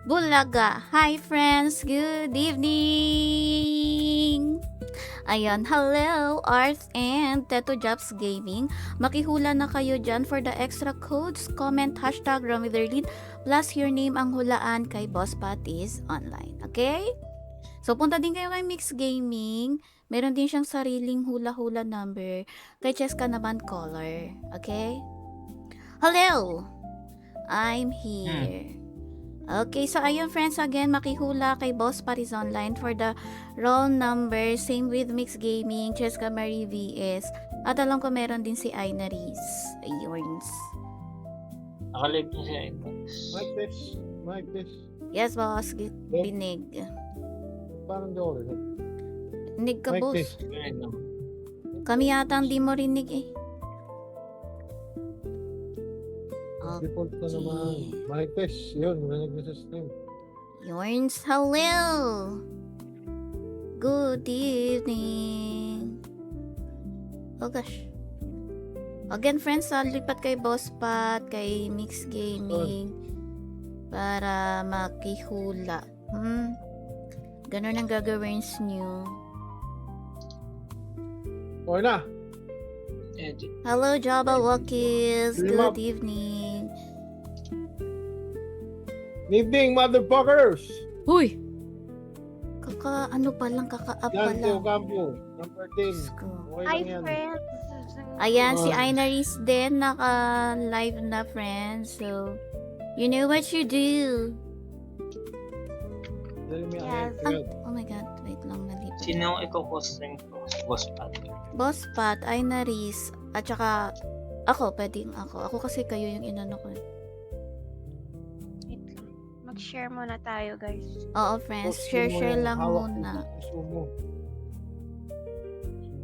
Bulaga. Hi friends, good evening! Ayan, hello Arts and Teto Jobs Gaming. Makihula na kayo dyan for the extra codes. Comment hashtag Romilderlin plus your name ang hulaan kay Boss Pat is online. Okay? So punta din kayo kay Mix Gaming. Meron din siyang sariling hula-hula number. Kay Cheska naman color. Okay? Hello! I'm here. Okay, so ayun friends, again, makihula kay Boss Paris Online for the roll number. Same with Mix Gaming, Cheska Marie VS. At alam ko meron din si Ainaris. Ayun. Nakalive na siya ito. Mic test. Yes, boss. Binig. Parang di ako rinig. Nig ka, Mic boss. test. Kami yata ang di mo rinig eh. Default na naman. Mic test. Yun, rinig na sa stream. Yorns, hello! Good evening! Oh gosh. Again friends, lipat kay Boss Pat, kay Mix Gaming para makihula. Ganun ang gagawin nyo. Okay na. Edit. Hello Java Walkies, Stream good up. evening. Evening, motherfuckers! Huy! Ano pa lang, kaka-up pa Yan, Teo lang. Cambio. Number 10. Diyos ko. Okay Hi, lang yan. friends. Ayan, si Ah. Ainaris din, naka-live na friends. So, you know what you do. Dali mo yung Yes. Ayun. Oh my God, wait lang, nalipat. Sino ang iko-costing ko? Boss Pat. Boss Pat, Ainaris, at saka ako, pwedeng ako. Ako kasi kayo yung inano ko. Wait lang. Mag-share muna tayo, guys. Oo, friends, Posting mo share yung lang hawak muna. mo sa puso mo.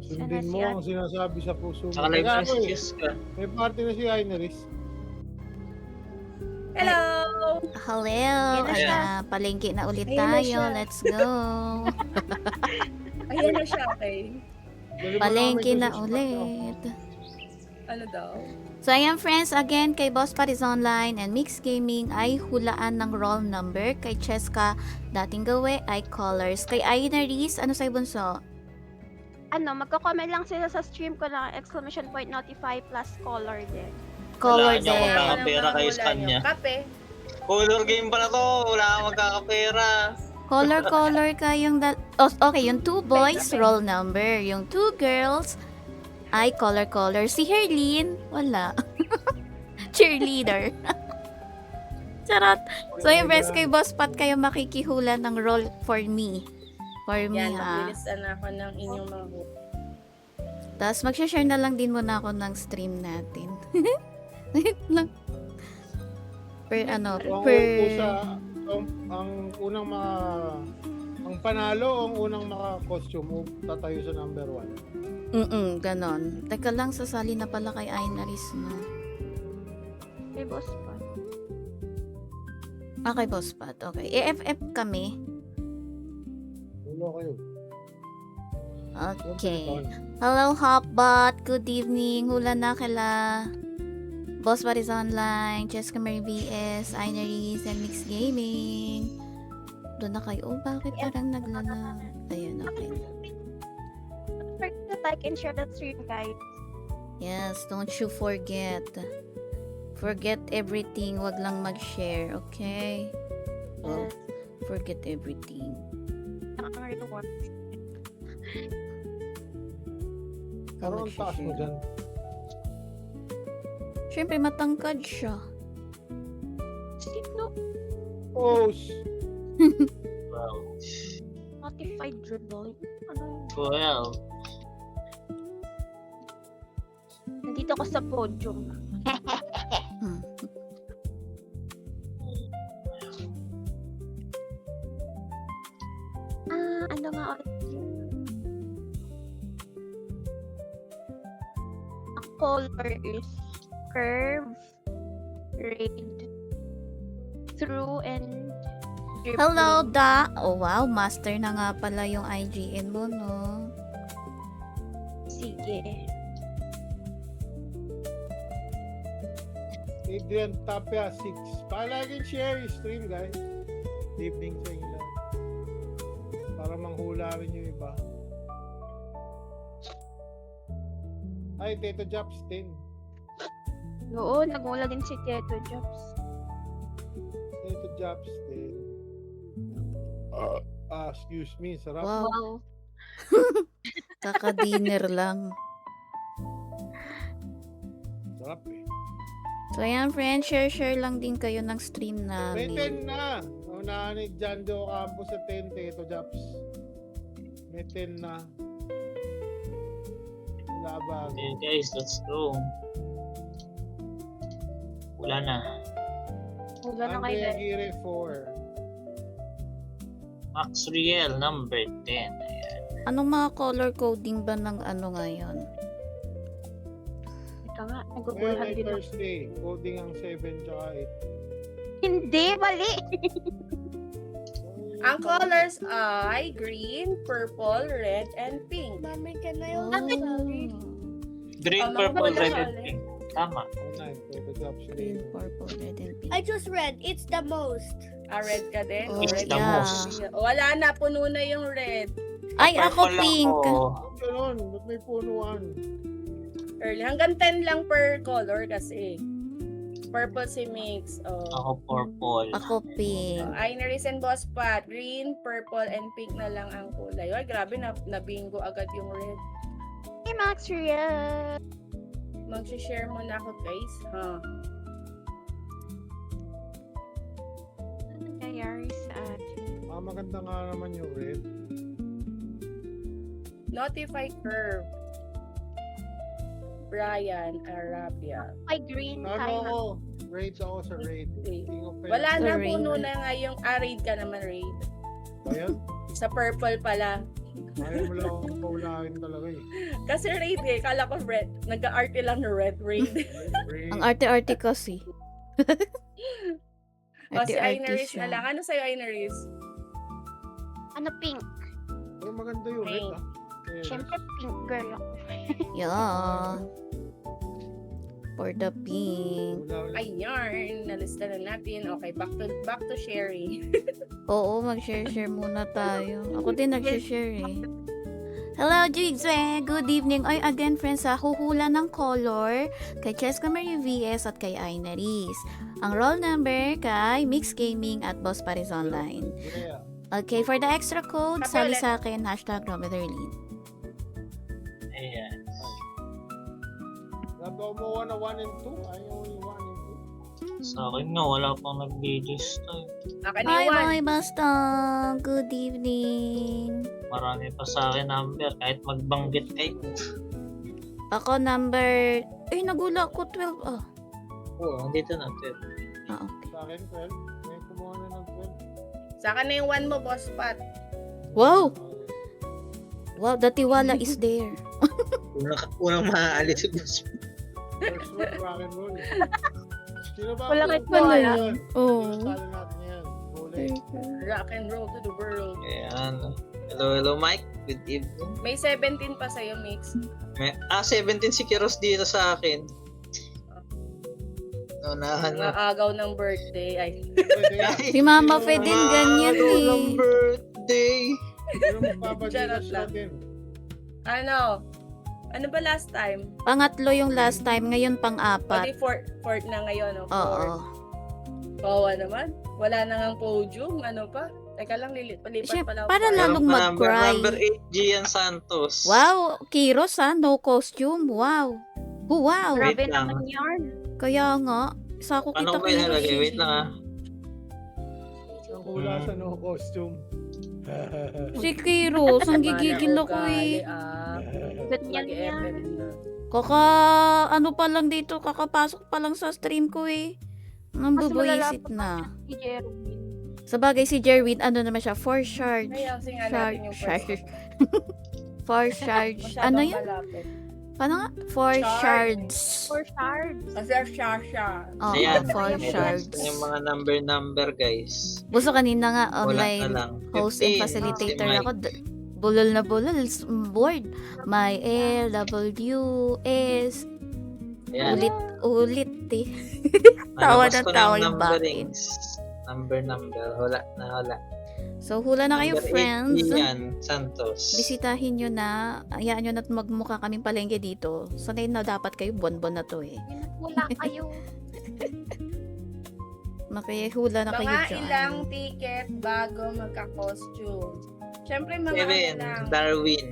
Sana Sundin si mo Ate. ang sinasabi sa puso mo. Saka live Kaya na ako si eh, Cheska. may party na si Ainaris. Hello! Hello! Yan na siya. Ayan, palengke na ulit Ayan na tayo. siya. Let's go! Ayan na siya, okay. Dali mo Palengke namin na to sa ulit. Ano daw? So, ayan friends, again, kay Boss Paris Online and Mix Gaming ay hulaan ng roll number. Kay Cheska, dating gawe ay colors. Kay Ainaris, ano sa'yo bunso? Magko-comment lang sila sa stream ko na exclamation point notify plus color din. Color Wala niya din. Kapera kayo sa kanya. Kape. Color game pala to. Wala kang magkakapera. Color kayong okay, yung 2 boys, roll number. Yung 2 girls, ay color. Si Herlin, wala. Cheerleader. Charot. So, yung friends, kay Boss Pat kayo makikihula ng roll for me. For me, Yan, ha. magbilisan na ako ng inyong mga hook. Tapos, mag-share na lang din muna ako ng stream natin. Wait lang. Per, Ang unang ang panalo, ang unang maka-costume, tatayo sa number 1. Ganon. Teka lang, sasali na pala kay Ainaris, no? May boss pa. Kay Boss Pat, okay. EFF kami. Ulo kayo. Okay. Hello, Hopbot. Good evening. Hula na kila Boss Paris Online, Cheska Marie VS, Ainaris, and Mix Gaming. Doon na kayo. Oh, bakit parang naglala? Ayun, okay. Don't forget to like and share the stream, guys. Yes, don't you forget. Forget everything. Wag lang mag-share, okay? Oh, forget everything. Nakaka-reward. Parang ang taas mo dyan. Siyempre, matangkad siya. Sino? Pose! Wow. Notified dribble. Ano yun? Well. Nandito ako sa podium. Hmm. Ano nga ulit yun? Ang color is curve, red, through, and dribbling. Hello, Da. Oh, wow. Master na nga pala yung IGN mo, no? Sige. Adrian Tapia 6. Palaging share yung stream, guys. Good evening sa inyo lahat. Para manghula rin yung iba. Ay, Teto Jobs 10. Oo, nagmula din si Teto Jobs. Teto Jobs 10. Excuse me, sarap. Wow, Wow. kaka-dinner lang. Sarap eh. So ayan friends, share lang din kayo ng stream May namin. 10 na. Unahan ni John Joe Campos sa 10, Teto Jobs. May 10 na. Wala bago. Okay guys, let's go. Wala na. Wala na kayo. Andrea Aguirre 4. Max Riel, number 10. Ayan. Anong mga color coding ba ng ano ngayon? Ito nga, Ngayon nagugulhan ay din ako. Thursday. Coding ang 7 tsaka Hindi, mali! 8. Ang colors ay green, purple, red, and pink. Mami, can I Oh. also sorry? Green, Ano purple, ba red, yan? and pink. Tama. Teto Jobs Green, 10. purple, red, and pink. I just read. It's the most. Red ka din? Oh, It's Red. the yeah. most. Wala na, puno na yung red. Ay, ako Purple pink. ako. Ganun, ba't may punuan? Early. Hanggang 10 lang per color kasi. Purple si Mix. Oh. Ako purple. Ako pink. Ineris and Boss Pat, green, purple, and pink na lang ang kulay. Ay, grabe, na-bingo agad yung red. Hey, Max Riel! Mag-share mo na ako, guys. Ha? Ano nangyayari sa atin? Maganda nga naman yung red. Notify Curve. Brian Arabia. Ay, green Ano tayo. ako? Raids ako sa raid. Okay. King of Wala Fence. na, Raid. puno na nga yung raid ka naman, raid. Ayan. Sa purple pala. Ayaw mo lang akong paulahin talaga eh. Kasi raid eh, kala ko red. Nag-arte lang na red raid. Raid. Ang arte-arte kasi. O si Arte-arte Ineris na siya. lang. Ano sa'yo, Ineris? Ano, pink? Pero maganda yung red Pink. ah. Ayan. Siyempre, pink girl ako. Yeah. For the pink. Wala- Ay, yarn. Nalista na natin. Okay, back to sharing. Oo, mag-share muna tayo. Ako din nag-share eh. Hello, Jigzwe! Good evening. Ay, again, friends, sa huhula ng color kay Cheska Marie VS at kay Aineris. Ang roll number kay Mix Gaming at Boss Paris Online. Yeah. Okay, for the extra code, Copy sali ulit. sa akin, #Rometherlin. Ayan. Nagawa mo 1 na 1 and 2. Ayaw only 1 and Sa akin nga, wala pang nag-register. Akin Hi, yung one. Boy Bastang! Good evening! Marami pa sa akin number. Kahit magbanggit kayo. Ako number... Ay, nagula ko 12. Oh. Oo, andito na. Okay. 2. Sa akin 12. May kumuha na ng 12. Sa akin na yung one mo, Boss Pat. Wow! Wow, the tiwala is there. Unang maaalis si Boss. First one, rock and roll. Sino ba? Wala ang kahit pinapalo wala. yan? Oo. Pinapalo natin yan. Kulay. Rock and roll to the world. Ayan. Hello, Mike. Good evening. May 17 pa sa'yo, Mix. 17 si Kiros dito sa akin. Naunahan na. Maagaw ng birthday. Ay, Pwede yan. Si Mama Fe din ganyan Ano eh. ng birthday? Sino magpapadilas Charot lang. natin? ano? Ano ba last time? Pangatlo yung last time, ngayon Pati pang-apat. fourth na ngayon, no? Oo. Fourth. Bawa naman. Wala na ngang podium. Ano pa? Teka lang, palipat Siya, pala. para ako. lang- Lalong Meron pa mag-cry. Number 8, Gian Santos. Wow, Kiros ha, no costume. Wow. Wow. Wait Grabe lang. naman yarn. Kaya nga, isa ko Paano kita ko ilalagay? Kiros. Wait lang ah. Ang hula sa no costume. Si Kiros, ang Mana gigigil ako ugali, eh. Ganyan yan. Mag-effort na. Ano pa lang dito, kakapasok pa lang sa stream ko eh. Nambubuisit na. Si Jeremy. Sa bagay si Jerwin, ano naman siya, 4 shards. Kaya singa Shard, natin yung shard. first. 4 shards. Masyadong Ano yun? malapit. Paano nga? 4 Shard. shards. For shards. Kasi siya. Oo, Ayan. 4 May shards. last na yung mga number guys. Gusto kanina nga Wala na online lang. host and 15, facilitator si Mike. ako. Bulol na bulol. Board. My L, W, S. Ayan. Ulit eh. Nalabas tawa ng ko tawa ng yung numberings. Number. Hula na hula. So, hula na kayo, Number 8, friends. Ian Santos. Bisitahin nyo na. Hayaan nyo na magmukha kaming palengke dito. Sanay na dapat kayo. Bonbon na to eh. Wala kayo. Makihula na kayo Mga dyan. ilang ticket bago magka-costume. Siyempre, mga ano 7, lang. Darwin.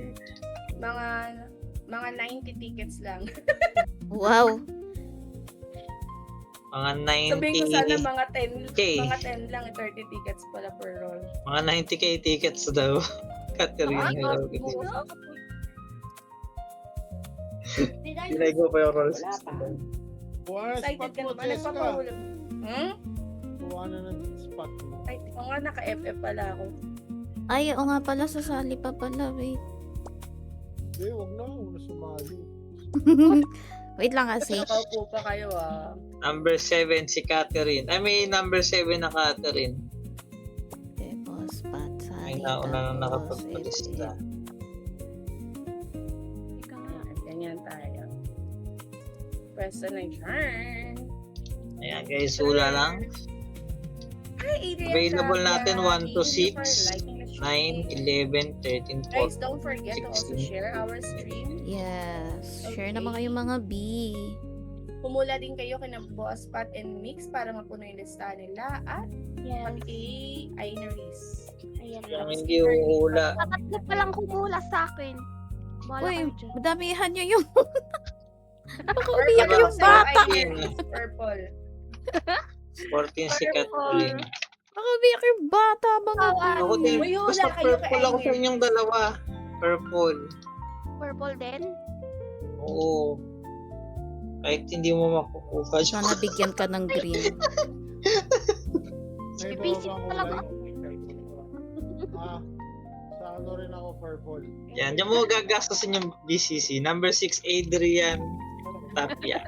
Mga 90 tickets lang. Wow. Mga Sabihin ko sana 90, mga 10. Okay. Mga 10 lang. 30 tickets pala per roll. mga 90k tickets daw. Katerina, hello. Did I Ginagawa pa yung rolls. Wala pa. Kuha na Excited spot ka mo, naman. Cheska. Nagpapahulog. Kuha na ng spot mo. Ay, oo nga, naka-FF pala ako. Ay, oo nga pala. Sasali pa pala. Wait. Eh, huwag na. Huwag na sumali. Wait lang kasi. Nakaupo pa kayo ah. Number 7, si Catherine. I mean, number 7 na Catherine. Tapos, Ay, patsali. nauna na nakapagpalista. Ika nga. Ganyan tayo. Pwesto na yung turn. Ayan guys, hula lang. Hi, Adrian. Available Sabia. natin 1 to Thank you for 6, liking the 9, stream. 11, 13, Guys, 14. don't forget to also 16. share our stream. Yes. Share Okay. naman kayo mga B. Pumula din kayo kina Boss Pat and Mix para mapuno yung listahan nila at Yes. mag-i-Ineries. Ayan Yung lang. hindi huhula. Tatlo pa lang kumula sa akin. Bahala Uy, kayo dyan. madamihan nyo yung... Baka Purple umiyak ako yung sa'yo, bata. Ineries. Purple. 14 si Catherine. Baka umiyak yung bata. Mga Kawan. Ako din, May hula basta kayo purple kay ako sa Iner. inyong dalawa. Purple. Purple din. Oo. Kahit hindi mo makukuha. Sana bigyan ka ng green. May Basic bawang talaga. kulay. Sa ano rin ako, purple. Yan, diyan mo gagastosin yung BCC. Number 6, Adrian Tapia.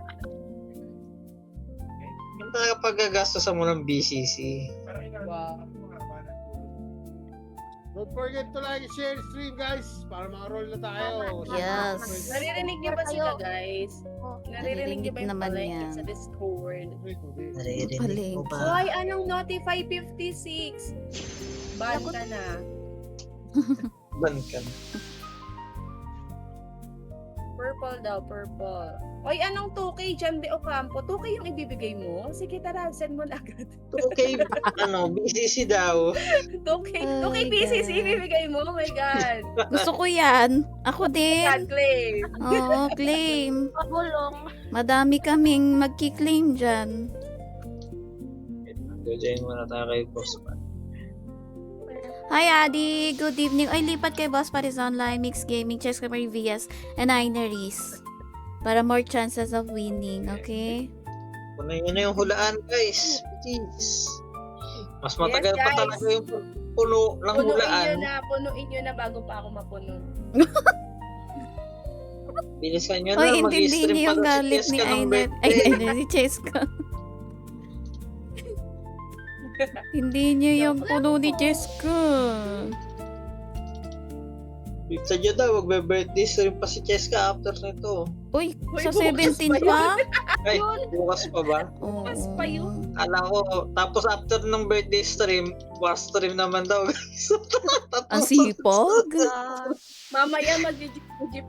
Yung talaga paggagastosan mo ng BCC. Wow. Don't forget to like and share the stream, guys. Para maka-roll na tayo. Yes. Naririnig niyo ba sila, guys? Oh. Naririnig niyo ba yung naman palengke yan. sa Discord? Naririnig mo ba? Hoy, anong Notify 56? Ban ka na. Ban ka. Purple daw, purple. Hoy, anong 2K dyan de Ocampo? 2K yung ibibigay mo? Sige, tara, send mo na agad. Okay, BCC daw. 2K, 2K Ay, pieces God. ibibigay mo? Oh my God. Gusto ko yan. Ako God din. claim. Oo, claim. Pabulong. Madami kaming magki-claim dyan. Join muna tayo kay Boss Pat. Hi, Adi. Good evening. Ay, lipat kay Boss Paris Online, Mix Gaming, Chess Camry VS, and Ineries. Para more chances of winning, okay? Punan nyo na yung hulaan, guys. Please. Mas matagal Yes, pa guys. talaga yung puno ng hulaan. Punuin nyo na bago pa ako mapuno. Bilisan nyo na. Hoy, intindihin Mag-stream niyo yung pa daw si galit ni Cheska ng Iner. birthday. Ay, ni Cheska. Hindi niyo yung puno ni Cheska. Sa dyan daw, magbe-birthday stream pa si Cheska after nito. Uy, Uy, sa bukas 17 pa pa? Ay, bukas pa ba? Oo. Bukas pa yun. Alam ko, tapos after ng birthday stream, war stream naman daw, guys. Ang sipag. Mamaya mag-GG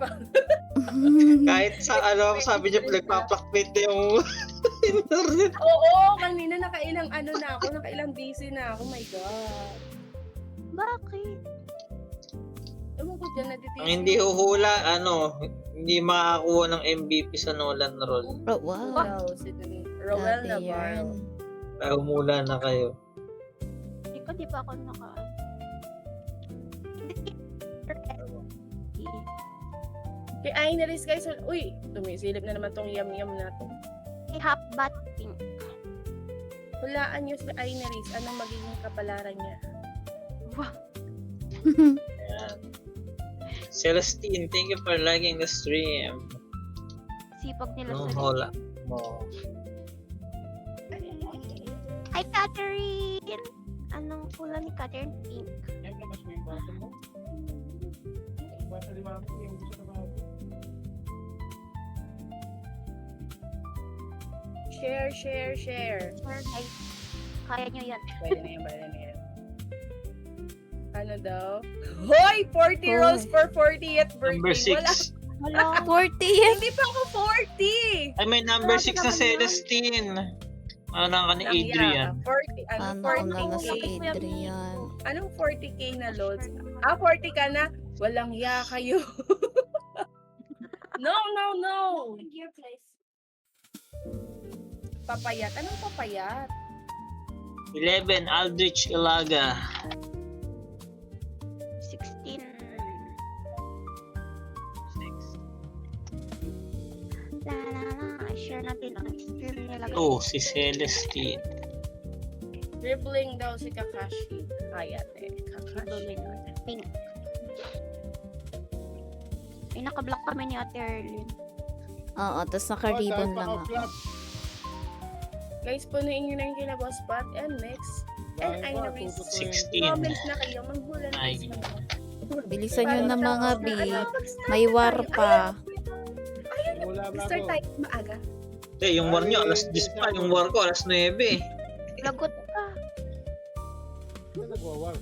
pa. Kahit sa, sabi niya, nagpa-plakmate na yung internet. Oo, kanina nakailang na ako, nakailang busy na ako. Oh my God. Bakit? Ewan ko dyan, natitis. Ang hindi huhula, hindi makakuha ng MVP sa Nolan Roll. Oh, wow. Wow, si Rowell Grabe Navarro. yan. Kaya humula na kayo. Di pa ako naka... Kay Ineries guys, uy, tumisilip na naman tong yum-yum na to. Half bat pink. Hulaan nyo si Ineries, anong magiging kapalaran niya? Ayan. Celestine, thank you for liking the stream. Sipag nila Anong sa hula mo? Hi, Catherine! Anong pula ni Catherine? Pink. Share. Or guys, Kaya nyo yan. Pwede na yan, pwede na yan. Ano daw? Hoy! 40 Hoy. rolls for 40th birthday. Number 6. Wala. 40 yan. Hindi pa ako 40! Ay, may number Grabe 6 na naman yun. Celestine. Ano ka ni Lang Adrian? yan. 40, ano, Ano 40K. na na si Kuya Adrian? Anong 40K na loads? 40 ka na? Walang ya kayo. No. Your place. Papayat. Anong papayat? 11, Aldrich Ilaga. 16. La la la. Share natin ang stream nila. 2, si Celestine. Dribbling daw si Kakashi. Ay, ate. Kakashi. Pink. Ay, nakablock kami ni Ate Erlyn. Oo, tapos naka-ribbon lang ako. Flap. Guys, punuin nyo na yung kina Boss Pat and next. And I know it's 16. comments na kayo. Manghula na Ay. kayo. Bilisan nyo na mga B. Mag-start May na war tayo. pa. Wala ba Start ako? tayo maaga. Eh, yung war nyo, alas 10 pa. Yung war ko, alas 9. Lagot ka. Ano nagwawar?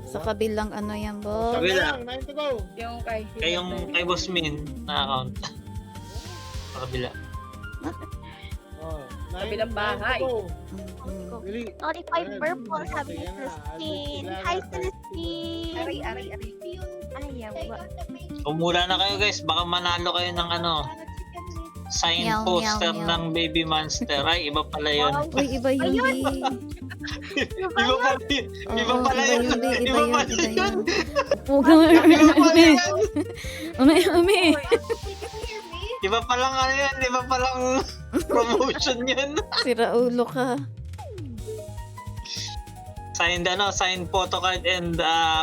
Sa kabilang ano yan, boss? Kabila. 9 to go. Yung kay Kay Boss Min, na-account. Sa kabila. Oh, Kabilang bahay. Mhm. Really? Notify Ayan. purple, sabi ni Ayan na. Celestine. Ayan, Hi, ayan. Celestine. Ari. Ay, yawa. Umula na kayo guys, baka manalo kayo ng ano, sign Meow, poster meow, meow. ng Baby Monster. Ay, iba pala yun. Uy, iba yun, B. Iba pala yun. Iba Oo, pala yun. B. Iba Iba yun, pala iba yun. yun. Huwag ka Iba pala yun. Umi. Iba palang ano yan, iba palang promotion yun. Sira ulo ka. Signed photo card and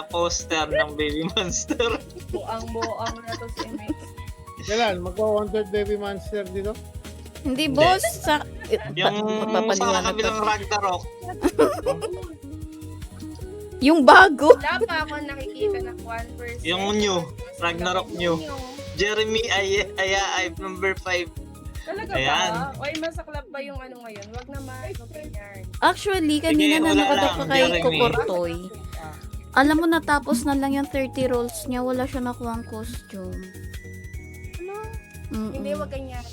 poster ng Baby Monster. buang na to si Mix. Kailan? Magwa-1/3 baby monster dito? Hindi, boss. Sa... Yung sa Papaliwanag kabilang ko. Ragnarok. Yung bago. Wala pa ako nakikita ng 1%. Yung new, Ragnarok new. Jeremy ay number 5. Talaga Ayan. ba? Oy, masaklap ba yung ano ngayon? Wag naman. Okay yan. Actually, kanina Sige, na wala nakadap lang, ka kay Jeremy. Kukortoy. Alam mo, natapos na lang yung 30 rolls niya. Wala siya nakuha ang costume. Ano? Mm-mm. Hindi, wag ganyan.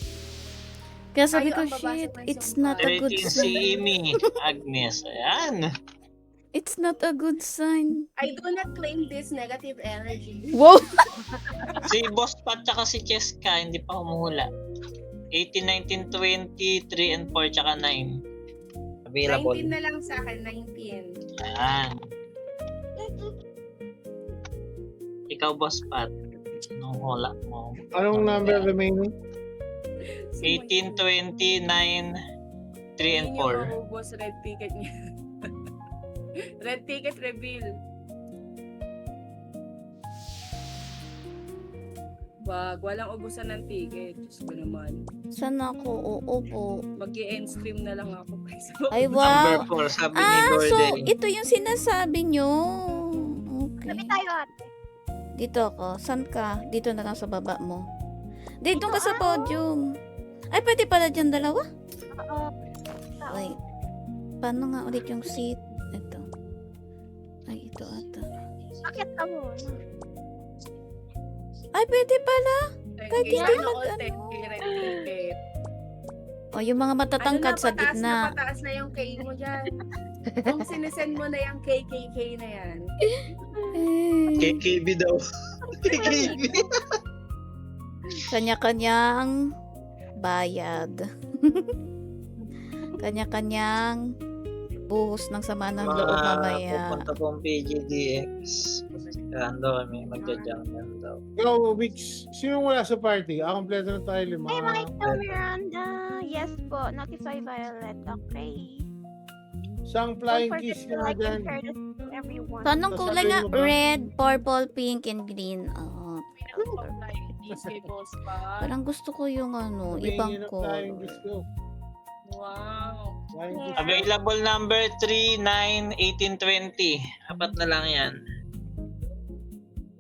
Kaya sabi Tayo ko, ang babasa shit, ng it's isang not a good 13 si sign. Amy. Agnes. Ayan. It's not a good sign. I do not claim this negative energy. Wow! Si Boss Pat tsaka si Cheska, hindi pa humuhula. 18, 19, 20, 3 and 4 tsaka 9. Available. 19 na lang sa akin, 19. Ayan. Ikaw, Boss Pat. Anong hula mo? Anong number remaining? 18, 20, 9, 3 and 4. Maubos red ticket niya. Red ticket reveal. Wag, walang ubusan ng ticket. Diyos ko naman. Saan ako? Oo po. Mag-i-end stream na lang ako. Ay, Number wow! 4, sabi ni Ah, so Gordon. ito yung sinasabi nyo. Sabi Okay. tayo, ate. Dito ako. Saan ka? Dito na lang sa baba mo. Dito ka sa ah. podium. Ay, pwede pala dyan dalawa? Oo. Wait. Paano nga ulit yung seat? Ito. Ay, ito ata. Bakit ka muna? Ay, pwede pala. Kahit hindi ano, mag-ano. red ticket. O, yung mga matatangkad sa gitna. Pataas na yung K mo dyan. Kung sinesend mo na yung KKK na yan. Eh, KKB daw. KKB. Kanya-kanyang bayad. Kanya-kanyang buhos ng sama ng loob mamaya. Pupunta po ang PGDX. Ano kami, magja-jungle daw. Ikaw, Vix, sino wala sa party? Kompleto na tayo 5. Hey, mga ito, Miranda. Yes po. Notify Violet. Okay. Isang Don't flying forget kiss to ka na like dyan. and share this to everyone. So, anong kulay nga? Sasabihin mo ba? Red, purple, pink, and green. Oh, parang gusto ko yung ano, ibang Flying color. kiss ko. Wow. Flying kiss. Available number 3, 9, 18, 20. Apat na lang yan.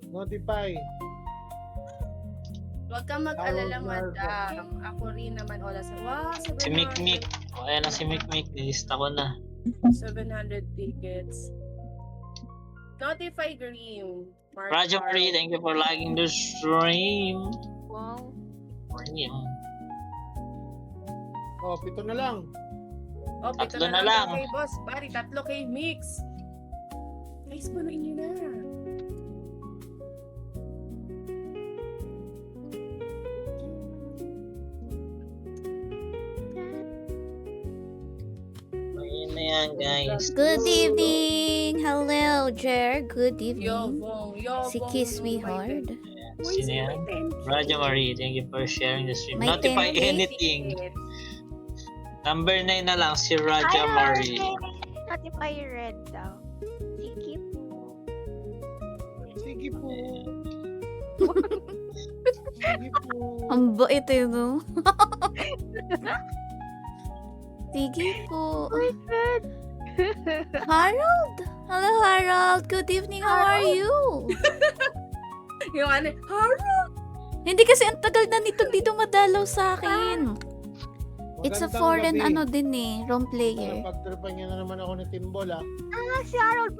Notify. Huwag kang mag-alala, Tawag na madam. Ako rin naman, wala sa... Wow, Si Mikmik. O, ayan na si Mikmik. Nilista ko na. 700 tickets. Notify Green. Raja Marie, thank you for liking the stream. Wow. Morning. Oh, 7 na lang. Oh, pito Tatlo na lang. Kay Boss Barry, 3 kay Mix. Guys, punuin nyo na. Ayun na yan, guys. Good evening! Hello, Jer. Good Yo, evening. Bong. Yo, Si Bong, Kiss no, Me my Hard. God. Sino yan? Raja Marie, thank you for sharing the stream. May Notify 10K anything. Number 9 na lang, si Raja Ay, Marie. Notify red daw. Sige po. Sige po. Sige po. Ang bait eh, no? Sige po. Harold! Hello, Harold. Good evening. How are you? Yung ano, Harold! Hindi kasi ang tagal na nito dito madalaw sa akin. It's a Magandang foreign gabi. ano din eh, role player. Pagtripan niya na naman ako ni Timbol, ah. Si Harold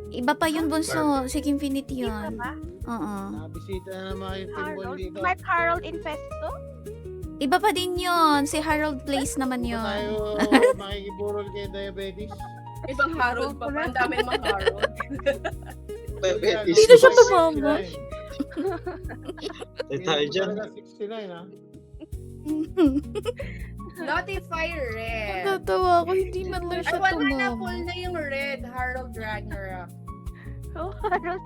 Iba pa yun, Bunso. Si Infinity Dito yun. ba? Oo. Nabisita na naman yung Timbol Harold? dito. Mark Harold Infesto? Iba pa din yun. Si Harold Place naman Hindi yun. tayo makikiburol kay diabetes. Ibang Harold pa. Ang dami mga Harold. Dito siya tumama. Tayo dyan. 69, ha? Notify red. Natatawa ako. Hindi man lang Ay, siya wala na. tumama. Full na yung red. Harold Ragnarok. Oh, Harold.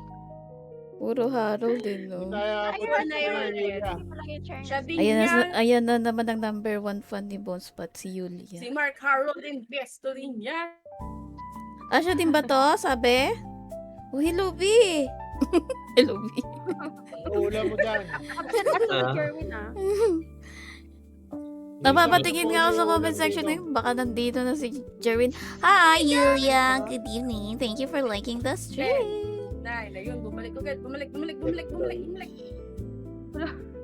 Puro Harold din, no? Kaya Ay, puti wala yung na red. Yulia. Hindi pala yung Chinese. Siya din Ayan na, yan. ayan na naman ang number 1 fan ni Bonespot, si Yulia. Si Mark Harold Investo din yan. Ah, siya din ba to? Sabi? Oh, hello, B! Hello, B. Uula mo dyan. Absent at si Ah. Jerwin ah. Napapatingin nga ako sa comment section na yun. Baka nandito na si Jerwin. Hi, Yulia! Good evening. Thank you for liking the stream. Na yun. Bumalik ulit. Bumalik.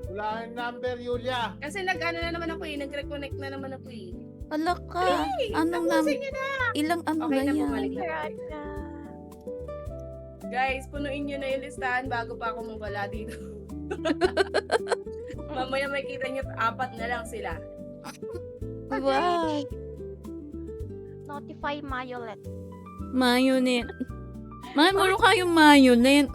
Wala kang number, Yulia. Kasi nag-ano na naman ako eh. Nag-reconnect na naman ako eh. Wala ka. Anong Tapusin niyo na. Ilang ano Okay na na, yan? bumalik na. Raja. Guys, punuin nyo na yung listahan bago pa ako mawala dito. Mamaya makikita nyo 4 na lang sila. Wow. Notify Mayolet. Mayonnaise. Muro kayong mayonnaise.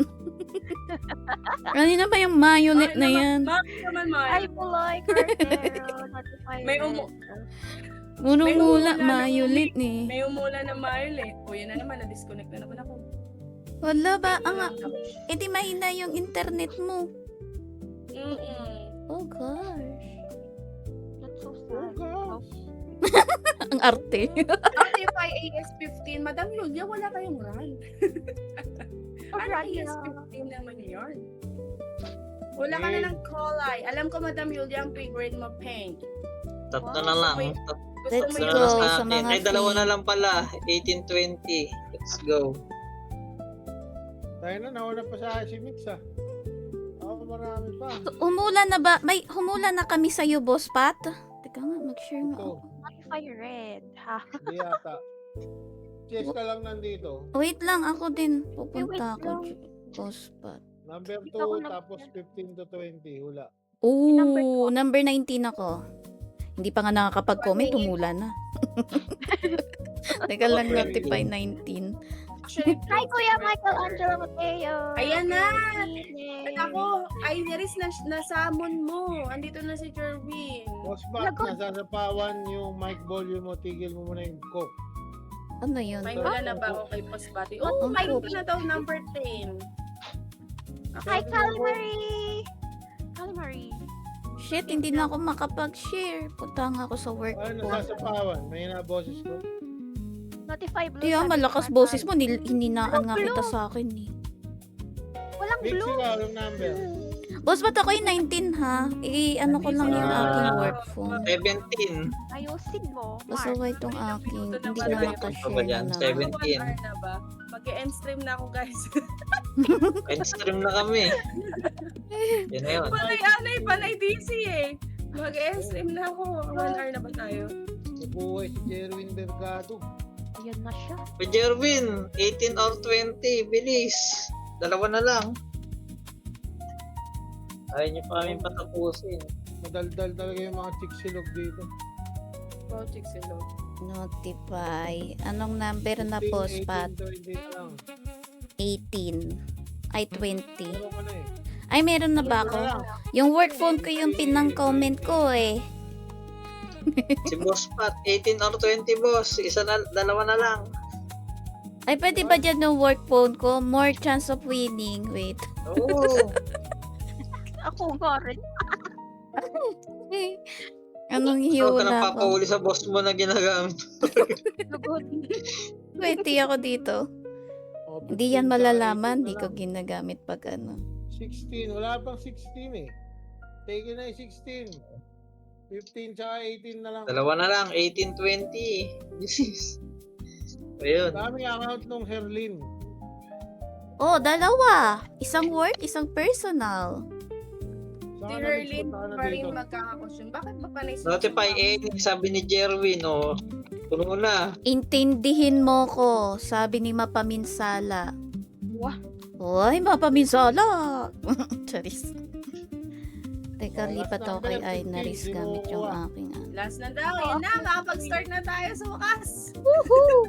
Kanina pa yung mayonnaise na yan. Naman, Ay, Buloy Cordero. Notify May red. Muro May mula umula mayonnaise eh. May umula na mile eh. O yan na naman, na-disconnect na naman ako. Wala ba? Eh di mahina yung internet mo. Mm-mm. Oh gosh. That's so Oh, sad. gosh. Ang arte. Notify AS15. Madam Yulia, wala kayong run. Oh, Ano Raja. AS15 naman yun? Wala ka na ng kulay. Alam ko, Madam Yulia, ang favorite mo pink. Tatlo na lang. Gusto Let's mo Tatlo go na lang yun? sa sa akin. mga Ay, dalawa free. na lang pala. 1820. Let's go. Tayo na, nauna pa sa akin si Mix, ah. Ako marami pa. Humula na ba? May humula na kami sa'yo, Boss Pat? Teka nga, mag-share nga Ito, ako. Notify red. Ha? hindi yata. Chess ka lang nandito. Wait lang, ako din. Wait Pupunta ako, lang. Boss Pat. Number Dito ako 2, nag- tapos 15 to 20. Hula. Oo, number 19 ako. Hindi pa nga nakakapag-comment, humula na. Teka lang, notify 19. Actually, Hi, Kuya Michael Angelo Mateo. Ayan na! Yay. At ako, ay Iris na samon mo. Andito na si Jerwin. Boss Bat, Lagot. nasasapawan yung mic volume mo. Tigil mo muna yung coke. Ano yun? May wala na ba ako kay Pasbati? Oh, Ang may cook. na daw number 10. Hi, Calamari. Calamari. Shit, hindi na ako makapag-share. Punta nga ako sa work Ano, ko. nasasapawan? May na boses ko. Notify blue. Kaya sabi malakas ko, boses mo, hininaan nga Blue. kita sa akin eh. Walang Mix blue. ikaw, yung number. Boss, ba't ako yung 19 ha? Ano ko lang yung aking work phone. 17. Ayusin mo, Basta Mark. why itong Ilang aking, minuto na hindi ba na tayo? makashare Pa ba dyan? na. 17. 1 hour na ba? Mag-end stream na ako, guys. End stream na kami. Yan na yun. Panay DC eh. Mag-end stream na ako. 1 hour na ba tayo? Nabuhay si Jerwin Bergado. Ayan na siya. Kuya Jerwin, 18 or 20. Bilis. Dalawa na lang. Ayaw niyo pa kami patapusin. Madaldal talaga yung mga chiksilog dito. Project sila. Notify. Anong number na 15, po, Spot? 18 lang. 18. Ay, 20. Pero ka na eh. Ay, meron na ba ako? Yung work phone ko yung pinang-comment ko eh. Si Boss Pat, 18 or 20, boss. Dalawa na lang. Ay, pwede ba dyan yung work phone ko? More chance of winning. Wait. Oo. Ako nga rin. Anong Huwag ka hihula nang ko? papahuli sa boss mo na ginagamit. Lugod. 20 ako dito. Oh, Hindi yan 15 malalaman. 18 Hindi na ko lang. ginagamit pag ano. 16. Wala pang 16 eh. Take na yung 16. 15 tsaka 18 na lang. Dalawa na lang, 18, 20. Bilis. Ayun. Daming account nung Herlin. Oh, dalawa. Isang work, isang personal. Si Saan Herlin na pa rin dito? magkakakostume. Bakit ba panay sa Notify any, sabi ni Jerwin, oh. Puno na. Intindihin mo ko, sabi ni Mapaminsala. Wah. Uy, Mapaminsala! Charis. Teka, Oh, lipat last ako kay number, Ainaris 15, gamit yung kinukuha. aking ano. Last na daw. Yan na. Makapag-start na tayo sa wakas.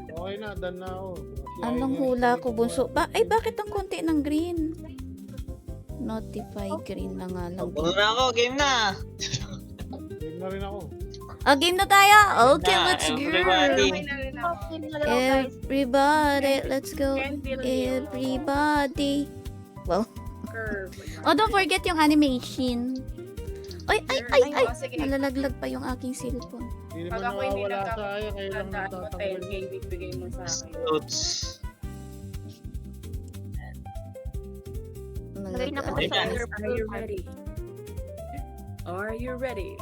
Okay na, done na ako. Si Anong Irish, hula hindi ko, ko bunso? Ay, bakit ang konti ng green? Notify green na nga lang. Puno na ako, game na. Game na rin ako. Ah, game na tayo! Okay, Na, let's go! everybody. Okay na rin ako. Okay na lang guys. Everybody, let's go! Can't believe. Everybody! Curve. Oh, don't forget yung animation. Ay, ay! Oh, sige. Nalalaglag pa yung aking cellphone. Hindi Pag naman ako hindi nawawala sa akin. Kaya lang Tandaan mo, natatanggal. 10K bibigay mo sa akin. Notes. Lagay na ko Ay, sa na. Are you ready? Are you ready?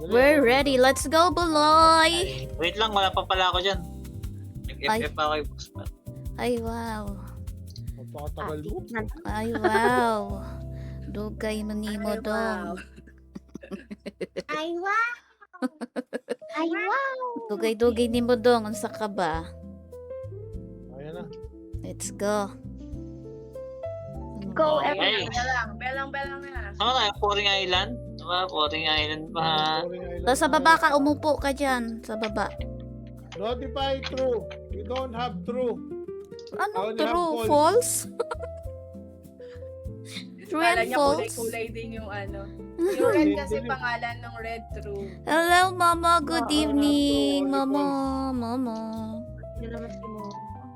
We're ready. Let's go, Buloy! Ay, wait lang, wala pa pala ako dyan. Nag-FF ako kay Boss Pat. Ay, wow. Magpakatagal mo. Ay, wow. Dugay manimo Ay, dong. wow. Ay, wow! Ay, wow! Dugay-dugay ni mo dong. Unsa ka ba? Ayan na. Let's go. Go, Okay, everyone. belang na. Saan tayo? Poring Island? Diba? Poring Island pa. So, sa baba ka, umupo ka dyan. Sa baba. Notify true. You don't have true. Anong Only have true? false. False? True Kala and niya false? kulay-kulay din yung ano. Yung red kasi pangalan ng red true. Hello, Mama. Good Ah, evening. only Mama. false. Mama. Hindi naman si mo.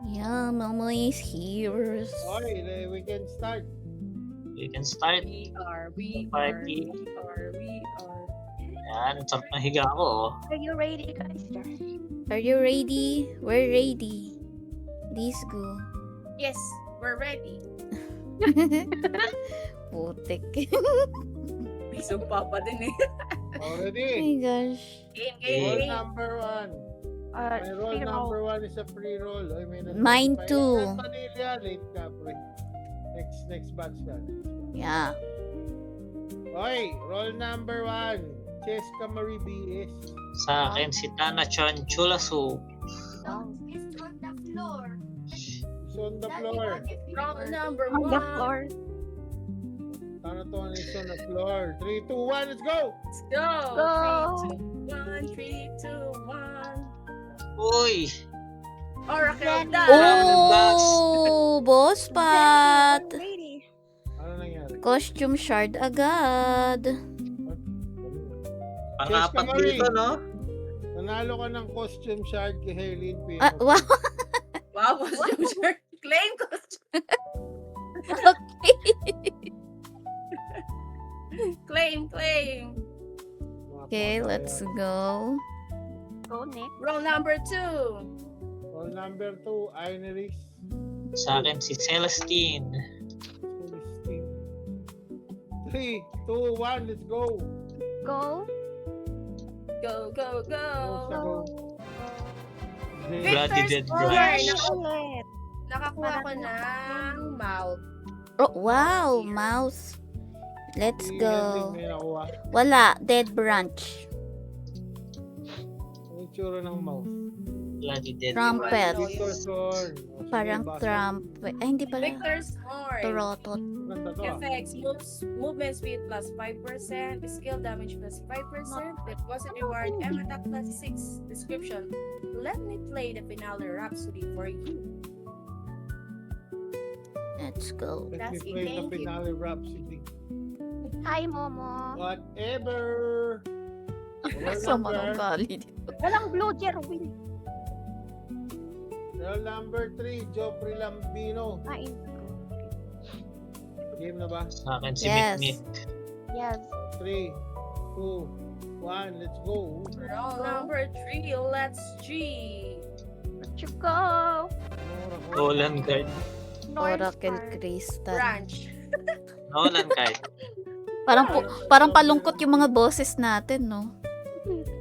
Yeah, Mama is here. Okay, we can start. We can start. We are. Party. Yan, sarap na higa ako, oh. Are you ready, guys? Are you ready? We're ready. Let's go. Yes, we're ready. Putik. May sumpa pa din eh. Oh Already. my gosh. Game, Roll game. number 1. My roll Zero. number 1 is a free roll. Ay, may Mine notify. too. Vanilla, late ka, pre. Next batch ka. Yeah. Okay, roll number 1. Cheska Marie BS. Sa akin, si Tana Chan Chulasu. It's on the floor. It's on the floor. Roll number On the 1. floor. Tana to is on the floor. 3, 2, 1, let's go! Let's go. Go. 3, 2, 1. Uy! Oracle Then- done. Oh, boss pat. Ready. Ano nangyari? Costume shard agad. Pang-apat Cheska Marie. dito, no? Nanalo ka ng costume shard kay Herlin P. Ah, wow. Wow, costume shirt. Claim costume. Claim. Okay, let's go. Go, Nick. Roll number 2. Roll number 2, Ineris. Sa akin, si Celestine. 3, 2, 1, let's go! Go. Go, go, go. Go. Bloody Dead score. Branch. Ulit. Nakakuha ko ng mouth. Oh, wow, mouse. Let's Si go. Herlin may nakuha. Wala, dead branch. Ang itsura ng mouth. Bloody dead. Trumpet. Victor's Horn. O, sige, Parang basa. trumpet. Ay, hindi pala. Victor's Horn. Torotot. Ganda to, ah. Effects, movement speed plus 5%, skill damage plus 5%, deposit reward, M attack plus 6. Description: let me play the finale rhapsody for you. Let's go. Let me That's play the thank you. finale Rhapsody. Hi, Momo. Whatever. Roll Sama ng number, gali dito. Walang blue, Jerwin. roll number 3, Joffrey Lambino. Ay, Game na ba? Sa akin si Yes. Mick. yes. 3, 2, 1, let's go. Roll number 3, let's G. Let you go. Nolan card. North Oracle Star. Crystal. Branch. Nolan card. Parang palungkot yung mga boses natin, no?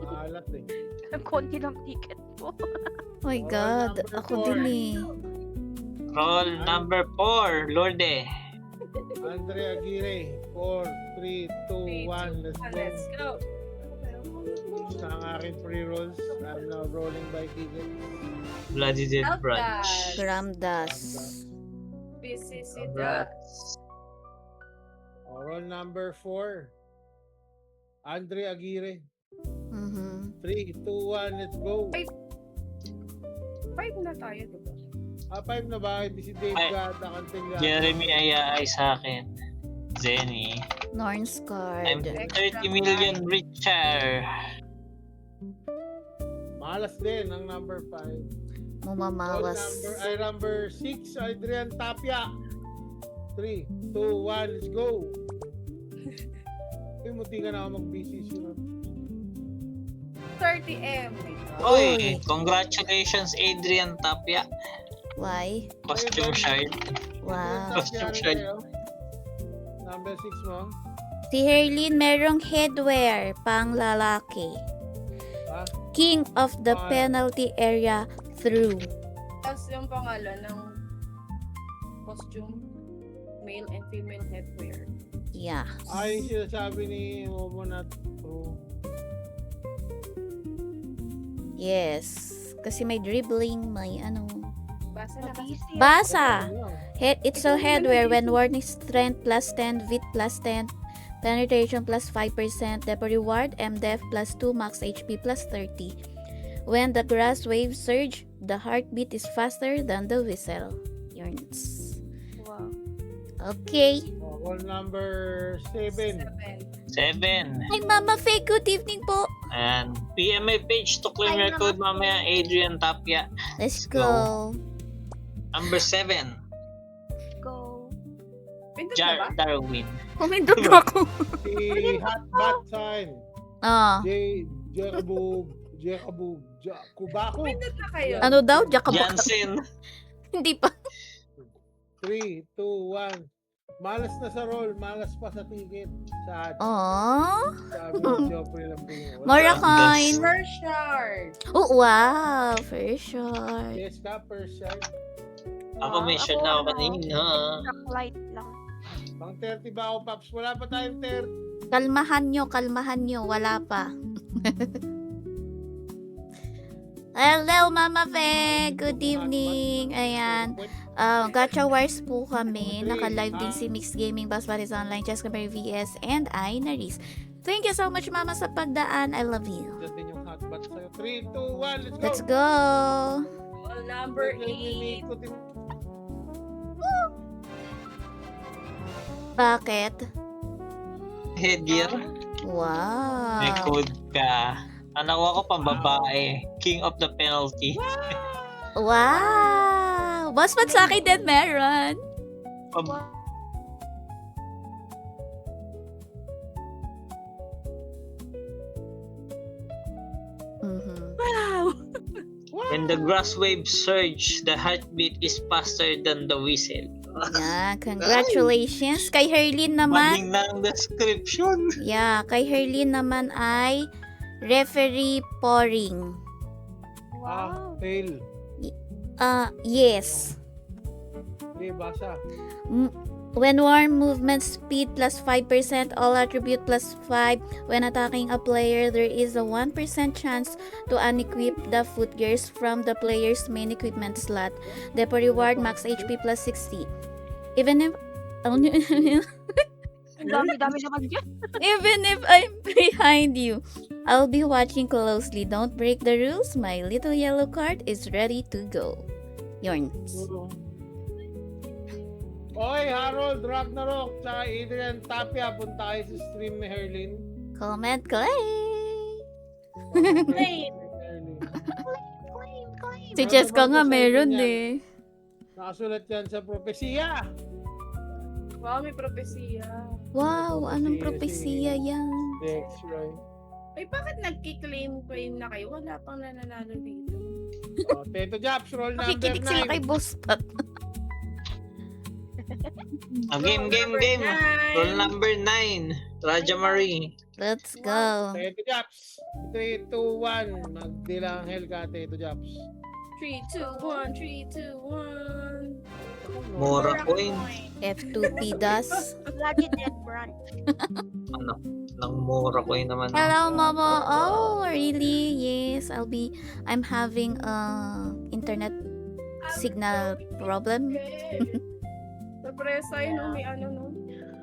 Maalat eh. Ang konti ng ticket po. Oh my God. number Ako 4. din eh. Roll number 4, Lorde. Andre Aguirre. 4, 3, 2, 1, let's go. Let's go. Sa ang aking pre-rolls. I'm now rolling by ticket. Bloody dead Outdash. branch. Gramdas. Vicisida. Roll number 4. Andre Aguirre. Mhm. 3, 2, 1, let's go. 5 na tayo, diba? 5 na ba? Hindi si Dave Ay. Gata kanting Jeremy Aya ay sa akin. Zenny. Norns I'm card. 30 million richer. Malas din ang number 5. Mumamawas. Number 6, Adrian Tapia. 3, 2, 1, let's go. Ay, munti ka na ako mag-BCC. 30M. Uy, congratulations Adrian Tapia. Why? Costume shard. Wow. Costume shard. Number 6 mo. Si Herlin merong headwear pang lalaki. Ah, King of the Ah. penalty area through. Tapos yung pangalan ng costume, male and female headwear. Yeah. ay, sinasabi ni Momo na true. Yes. Kasi may dribbling, may ano. Basa na kasi. Busy. Basa! It's a headwear when worn is strength plus 10, wit plus 10, penetration plus 5%, depot reward, MDef plus 2, max HP plus 30. When the grass waves surge, the heartbeat is faster than the whistle. Yarns. Wow. Okay. Roll number 7. 7. Hi Mama Faye, good evening po. And PMA page to claim Hi, your code mamaya, Adrian Tapia. Let's go. go. Number 7, Go. Pindot na ba? Darwin. Kumindot ako. Si Hot Bat Sign. Ah. Jacobug. Kubako. Pindot na kayo. Ano daw? Jacob. Jansen. Hindi pa. 3, 2, 1. Malas na sa roll. Malas pa sa ticket. Sad. Oh. Sabi ni Joffrey Lambino. Mora coin. First shard. Oh, wow. For sure. Yes ka, per shot. Ako may shot na ako kanina. Truck light lang. Pang 30 ba ako, Paps? Wala pa tayong 30. Kalmahan nyo. Wala pa. Hello, Mama Fe. Good evening. Ayan. Gacha Wars po kami. Naka-live din si Mix Gaming, Boss Buddies Online, Cheska Mary VS, and I, Naris. Thank you so much, Mama, sa pagdaan. I love you. Diyan din yung hot bat sa'yo. 3, 2, 1, let's go! Let's go. Roll number 8. Bakit? Headgear. Wow. May code ka. Anak ko pambabae. King of the penalty. Wow. Boss, pag sa akin din meron. Pab- Mhm. When the grass waves surge, the heartbeat is faster than the whistle. Yeah, congratulations. Kay Herlin naman. Maling na ang description. Yeah, kay Herlin naman ay referee pouring. Wow. Fail. Yes. Hindi, basa. When warm, movement speed plus 5%, all attribute plus 5. When attacking a player, there is a 1% chance to unequip the footgears from the player's main equipment slot. Depot reward max HP plus 60. Even if Ang dami-dami naman dyan. even if I'm behind you, I'll be watching closely. Don't break the rules. My little yellow card is ready to go. Yorn. Oy, Harold, Ragnarok, tsaka Adrian Tapia, punta kayo sa stream ni Herlin. Comment Clay. Clay. Claim. Si Cheska nga meron eh. Nakasulat yan sa propesiya. Wow, may propesiya. Wow, anong Propesiya, propesiya yan? That's right. Ay, bakit nagki-claim na kayo? Wala pang nananalo dito. Teto Japs, roll number Makikinig sila kay 9. Boss Pat. Game. Nine. Roll number 9. Raja Marie. Let's go. Teto Japs. 3, 2, 1. Magdilanghel ka, Teto Japs. 3, 2, 1, 3, 2, 1. Mora coin. F2P DOS. Lagi dead brand. Ano? Nang mura coin naman. Hello, Momo. Oh, really? Yes, I'm having internet signal problem. Surprise tayo, no? May ano, no?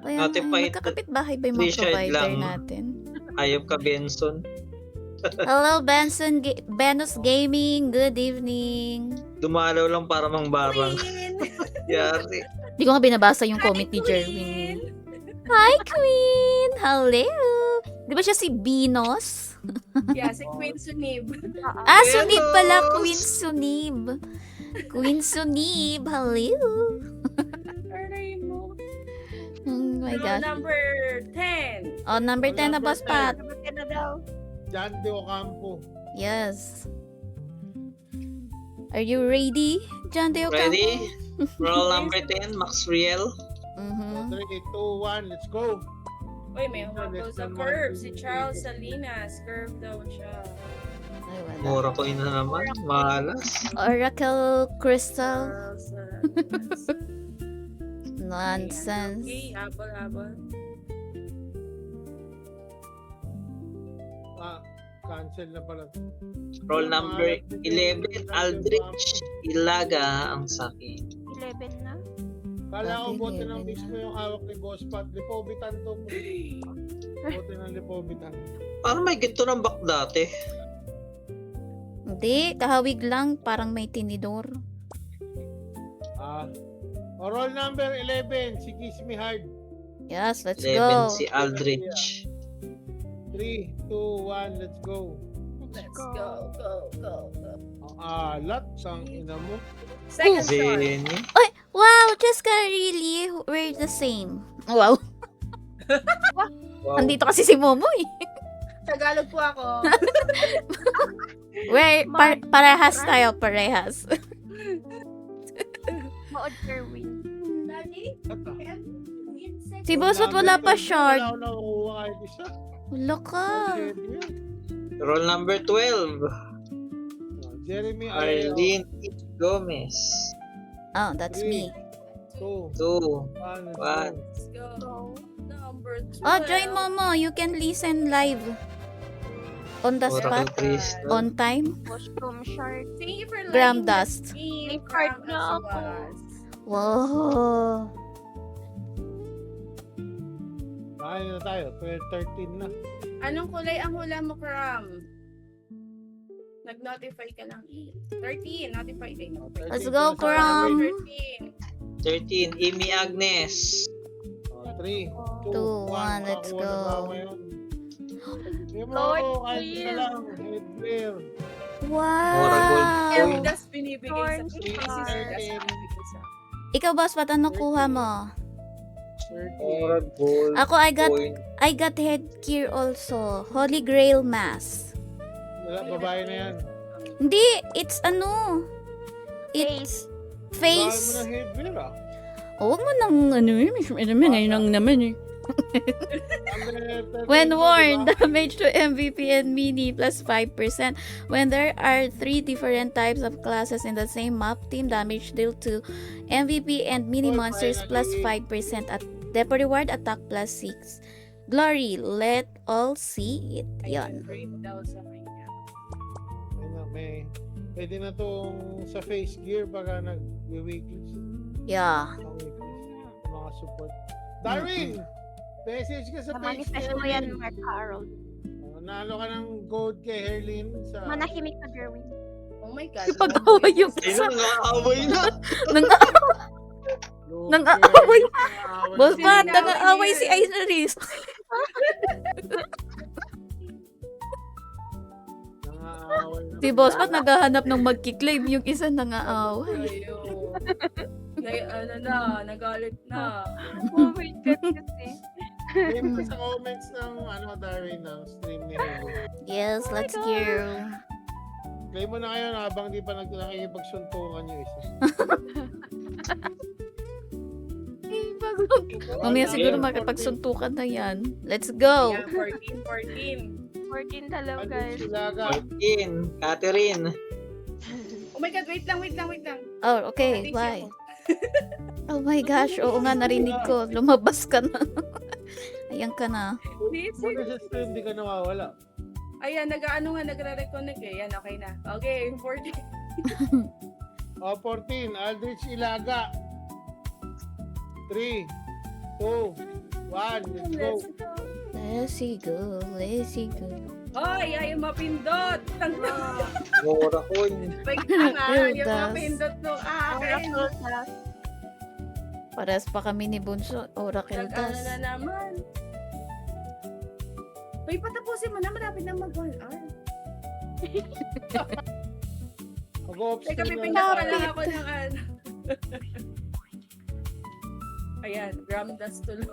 Kaya Notified magkakapit bahay ba yung mga Richard provider lang. natin? Ayop ka, Benson. Hello, Venus Gaming. Good evening. Dumalaw lang para mang barang. Queen! Yari. Hindi ko nga binabasa yung Hi, comment ni Queen! Jerwin. Hi, Queen! Hello! Di ba siya si Venus? Yeah, si Queen Sunib. Ah, Venus! Sunib pala. Queen Sunib. Queen Sunib. Hello! Aray mo. Oh my Roll gosh. number 10. Oh, number 10 na, Boss Pat. Sabat ka na daw. Jan de Ocampo. Yes. Are you ready, John De Ocampo? Ready? Roll number 10. Max Riel. 嗯 3, 2, 1. Let's go. Uy, may humabol sa curve. Si Charles Salinas. Curve daw siya. Ay, wala. Mura coin na naman. Malas. Oracle Crystal. Charles Salinas. Nonsense. Okay, habol. Cancel na pala. Roll number 11. Aldrich. Ilaga ang sakit. 11 na. Kala ko Bakit bote yun ng na? bispo yung hawak ni Boss Pat. Lipobitan to. Bote ng Lipobitan. Parang may ginto ng back dati. Hindi, kahawig lang. Parang may tinidor. Roll number 11. Si Kiss Me Hard. Yes, let's 11 go. si Aldrich. 3, 2, 1. Let's go. Let's go. Ang alat. Sang ina mo. Second shot. Zenny. Wow, Jessica, really? We're the same. Wow. Wow. Andito kasi si Momo eh. Tagalog po ako. Parehas tayo, parehas. Maod Kerwin. Si Bosot wala pa shard. Wala ako nakukuha kahit isa. Wala ka. Roll number 12. Jeremy Arlene. Arlene Gomez. Oh, that's me. 2, 2. 1. One. Let's go. Number 12. Oh, join Momo. You can listen live. On the Oracle spot. Crystal. On time. Costume shark. Thank you for Gram liking dust. the stream. May card Gram na dust ako. was. Wow. Kain na tayo. 12:13 na. Anong kulay ang hula mo, Cram? Nag-notify ka lang. 13. Notify din. Let's go, Cram. 13. 13. Amy Agnes. 3, 2, 2, 1. let's go. Yung mga Lord, ako, kahit isa please. lang. Head clear. Wow. Gram dust binibigay sa Thorns Pieces card. or dust binibigay sa Ikaw, boss, ba't ano kuha mo? 30. Gold. Ako, I got headgear also. Holy Grail Mask. Wala, babae na yan. Hindi, it's ano. It's Babae mo face. na head clear ah. Oh, wag mo nang ano eh. Ngayon lang naman eh. Number 13 When po, worn, diba? damage to MVP and mini plus 5%. When there are 3 different types of classes in the same map, team damage dealt to MVP and mini Oh, monsters plus finally. 5%. At Depot reward attack plus 6. Glory, let all see it. Yan. Ayan, grade daw sa kanya. Ayun na, pwede na tong sa face gear baka nag-weeklies. Yeah. Ang weeklies. Mga support. Darwin! Message ka sa face Na-manifest gear. mo yan, Mark Harold. Nalo ka ng gold kay Herlin sa... Manahimik ka, Jerwin. Oh my God. Pag-away yung Sino nakaaway na? Nang aaway. Boss Sino Pat, na- nang-aaway si Ainaris. Nangaaway na. Si Boss Pat naghahanap ng magkiklaim. Yung isa nang-aaway. Nagalit na. Oh my God, kasi. Game na sa comments ng Darwin ng stream ni Herlin. Yes, let's go. Play mo na kayo habang di pa nakikipagsuntungan yung isa. Mamaya siguro makipagsuntukan na yan. Let's go. Ayan, 14. 14 dalaw, Andun guys. si Laga. 14. Catherine. Oh my God, wait lang. Oh, okay. Ating Why? siya po. Oh my gosh. Oo nga, narinig ko. Lumabas ka na. Ayan ka na. Muna sa stream, di ka nawawala. Ayan, nagre-reconnect eh. Yan, okay na. Okay, 14. O, 14. Aldrich Ilaga. 3, 2, 1. Let's go. Let's go. Let's go. Hoy, ayaw mapindot. Mura ko yun. Wait lang ayaw Das. mapindot nung akin. Pares pa kami ni Bunso. Oracle Nag-ano das. na naman. Uy, patapusin mo na. Malapit na mag-1 hour. Mag-off Teka, stream pipindot pa na. lang ako ng ano. Ayan, gram dust tuloy.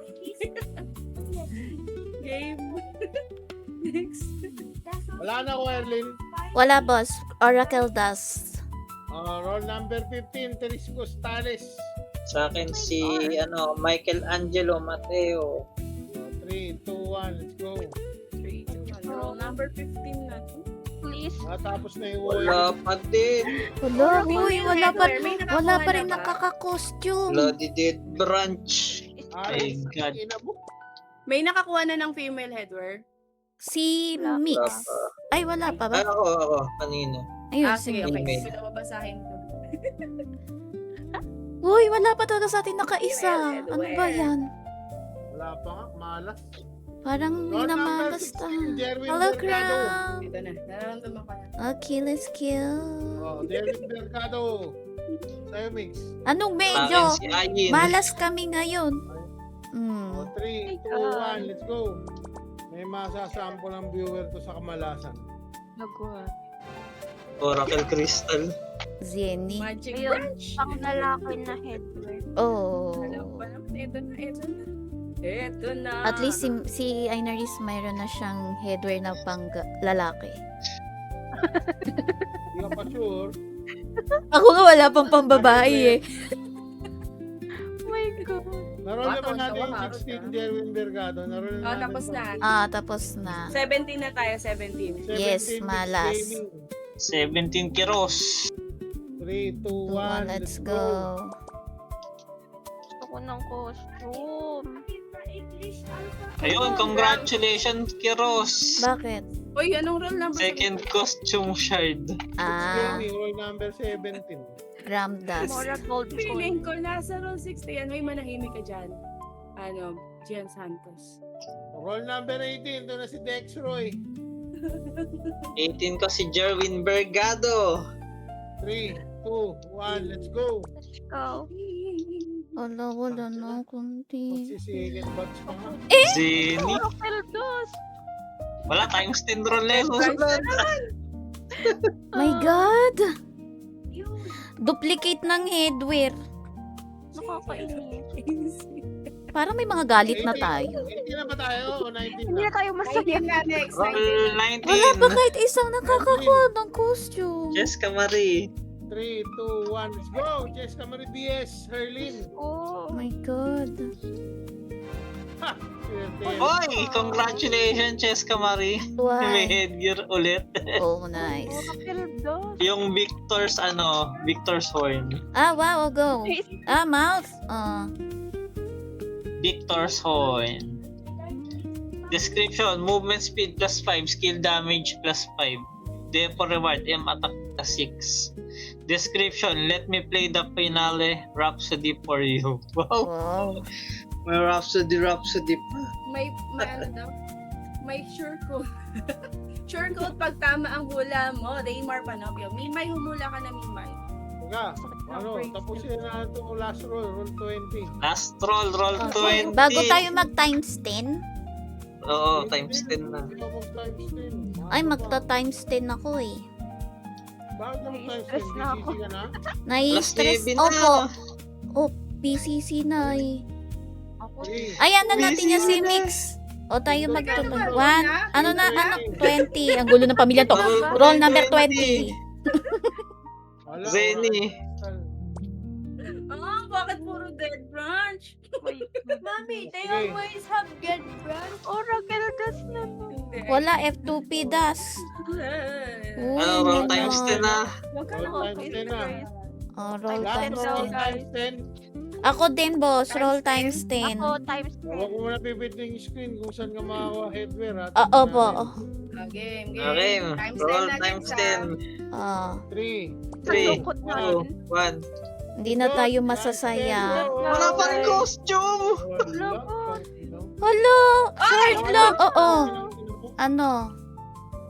Game. Next. Wala na ko, Erlin. Wala, boss. Oracle dust. Roll number 15, Terisco Stales. Sa akin si Michael Angelo Mateo. 3, 2, 1. Let's go. 3, 2, 1. Roll number 15 na. Please. Tapos na yung Wala pa din. Wala, uy. Wala pa, May nakakuha wala pa na rin ba? nakaka-costume. Bloody Dead Branch. Ay, My God. inabok. May nakakuha na ng female headwear. Si Wala pa. Mix. Ay, wala pa ba? Ako. Kanino? Ayun, si Sige, okay. Mix. Female. Pinababasahin ko. Uy, wala pa talaga sa atin nakaisa. Ano ba yan? Wala pa nga, malas. Parang Roll number minamalas 16, tayo. Derwin Hello, Mercado. Crown. Ito na. Nararamdaman ko na. Okay, let's kill. Derwin Mercado. Sa'yo, Mix. Anong Sa medyo? akin si Ayin. Malas kami ngayon. 3, 2, 1. Let's go. May masasample ng viewer to sa kamalasan. Oracle Crystal. Zenny. Magic Ayun. branch. Pang lalaki na headwear. Oh. Alam ko naman. Ito na. Ito na. At least si Ainaris mayroon na siyang headwear na pang lalaki. Hindi ka pa sure. Ako nga wala pang pambabae eh. Oh my God. Naroon na ba Bakit? natin yung Tawa, 16 Derwin Mercado? Naroon na natin Tapos ba? na. Tapos na. 17 na tayo, 17. 17 Yes, Mix malas. Gaming. 17 Kiros. 3, 2, 1. Let's go. Gusto ko ng costume. Ayun, congratulations Kiros. Bakit? Uy, anong roll number? Second costume shard. Gaming, roll number 17. Gram dust. Mora gold coin. Feeling ko nasa roll 60 yan. May manahimik ka dyan. Gian Santos. Roll number 18. Ito na si Dex Roy. 18 ko si Jerwin Bergado. 3, 2, 1. Let's go. Let's go. Wala na kunti. Magsisigit bugs pa nga. Zenny. Oracle dust. Wala tayong stand roll level. My God! Duplicate ng headwear. Nakakainis. Parang may mga galit na tayo. 18 na ba tayo o 19 Hindi na? na tayo masaya. na next. Roll Wala pa 19. kahit isang nakakakuha ng costume. Jessica Marie. 3, 2, 1. Let's go. Jessica Marie BS. Herlin. Oh Oh. my God. Hoy! Congratulations, Cheska Marie. May Why? headgear ulit. Oh, nice. Oracle dos. Yung Victor's Horn. Ah, wow, go. Ah, mouth. Victor's Horn. Description, movement speed plus 5, skill damage plus 5. Depo reward, M attack plus 6. Description, let me play the finale Rhapsody for you. Wow, Wow. may Rhapsody pa. May ano daw? May sure code. Sure code pag tama ang hula mo. Raymar Panobio. Mimay, humula ka na, Mimay. Huwag tapusin na ito last roll 20. Last roll 20. Bago tayo mag times 10, Oo, times 10 na. Hindi mo mag-times 10. ay magta-times 10 ako eh. Bakit na mag-times 10? Nai-stress na ako. BCC ka na? Nai-stress. Last 11 na. Opo. Oh, PCC na eh. Ako. Three. Ayan na natin Busy yung si na. Mix. O tayo Magkano magtuloy. ba? One. Ano Ano na? 20. Ang gulo ng pamilya to. Roll number 20. Wala, Zenny. Ah, bakit puro dead branch? Wait. Mommy, they Okay. always have good branch. Oracle dos na no. Hindi. Wala, F2P das. Uy, Ano, roll may times na. 10 na. Huwag ka Roll na times 10 na. Oh, roll Last times roll 10. times 10. Ako din, boss. Roll times 10. Ako times Huwag 10. mo na pipit yung screen kung saan ka makakuha headwear. ha? Opo. Ah, game. Okay, Times 10 roll na, times Sam. 10. Ah, 3. 3, Malungkot na. 2, 1. hindi na tayo masasaya. Wala pa rin costume! Hala, shard lang. Oo. Ano?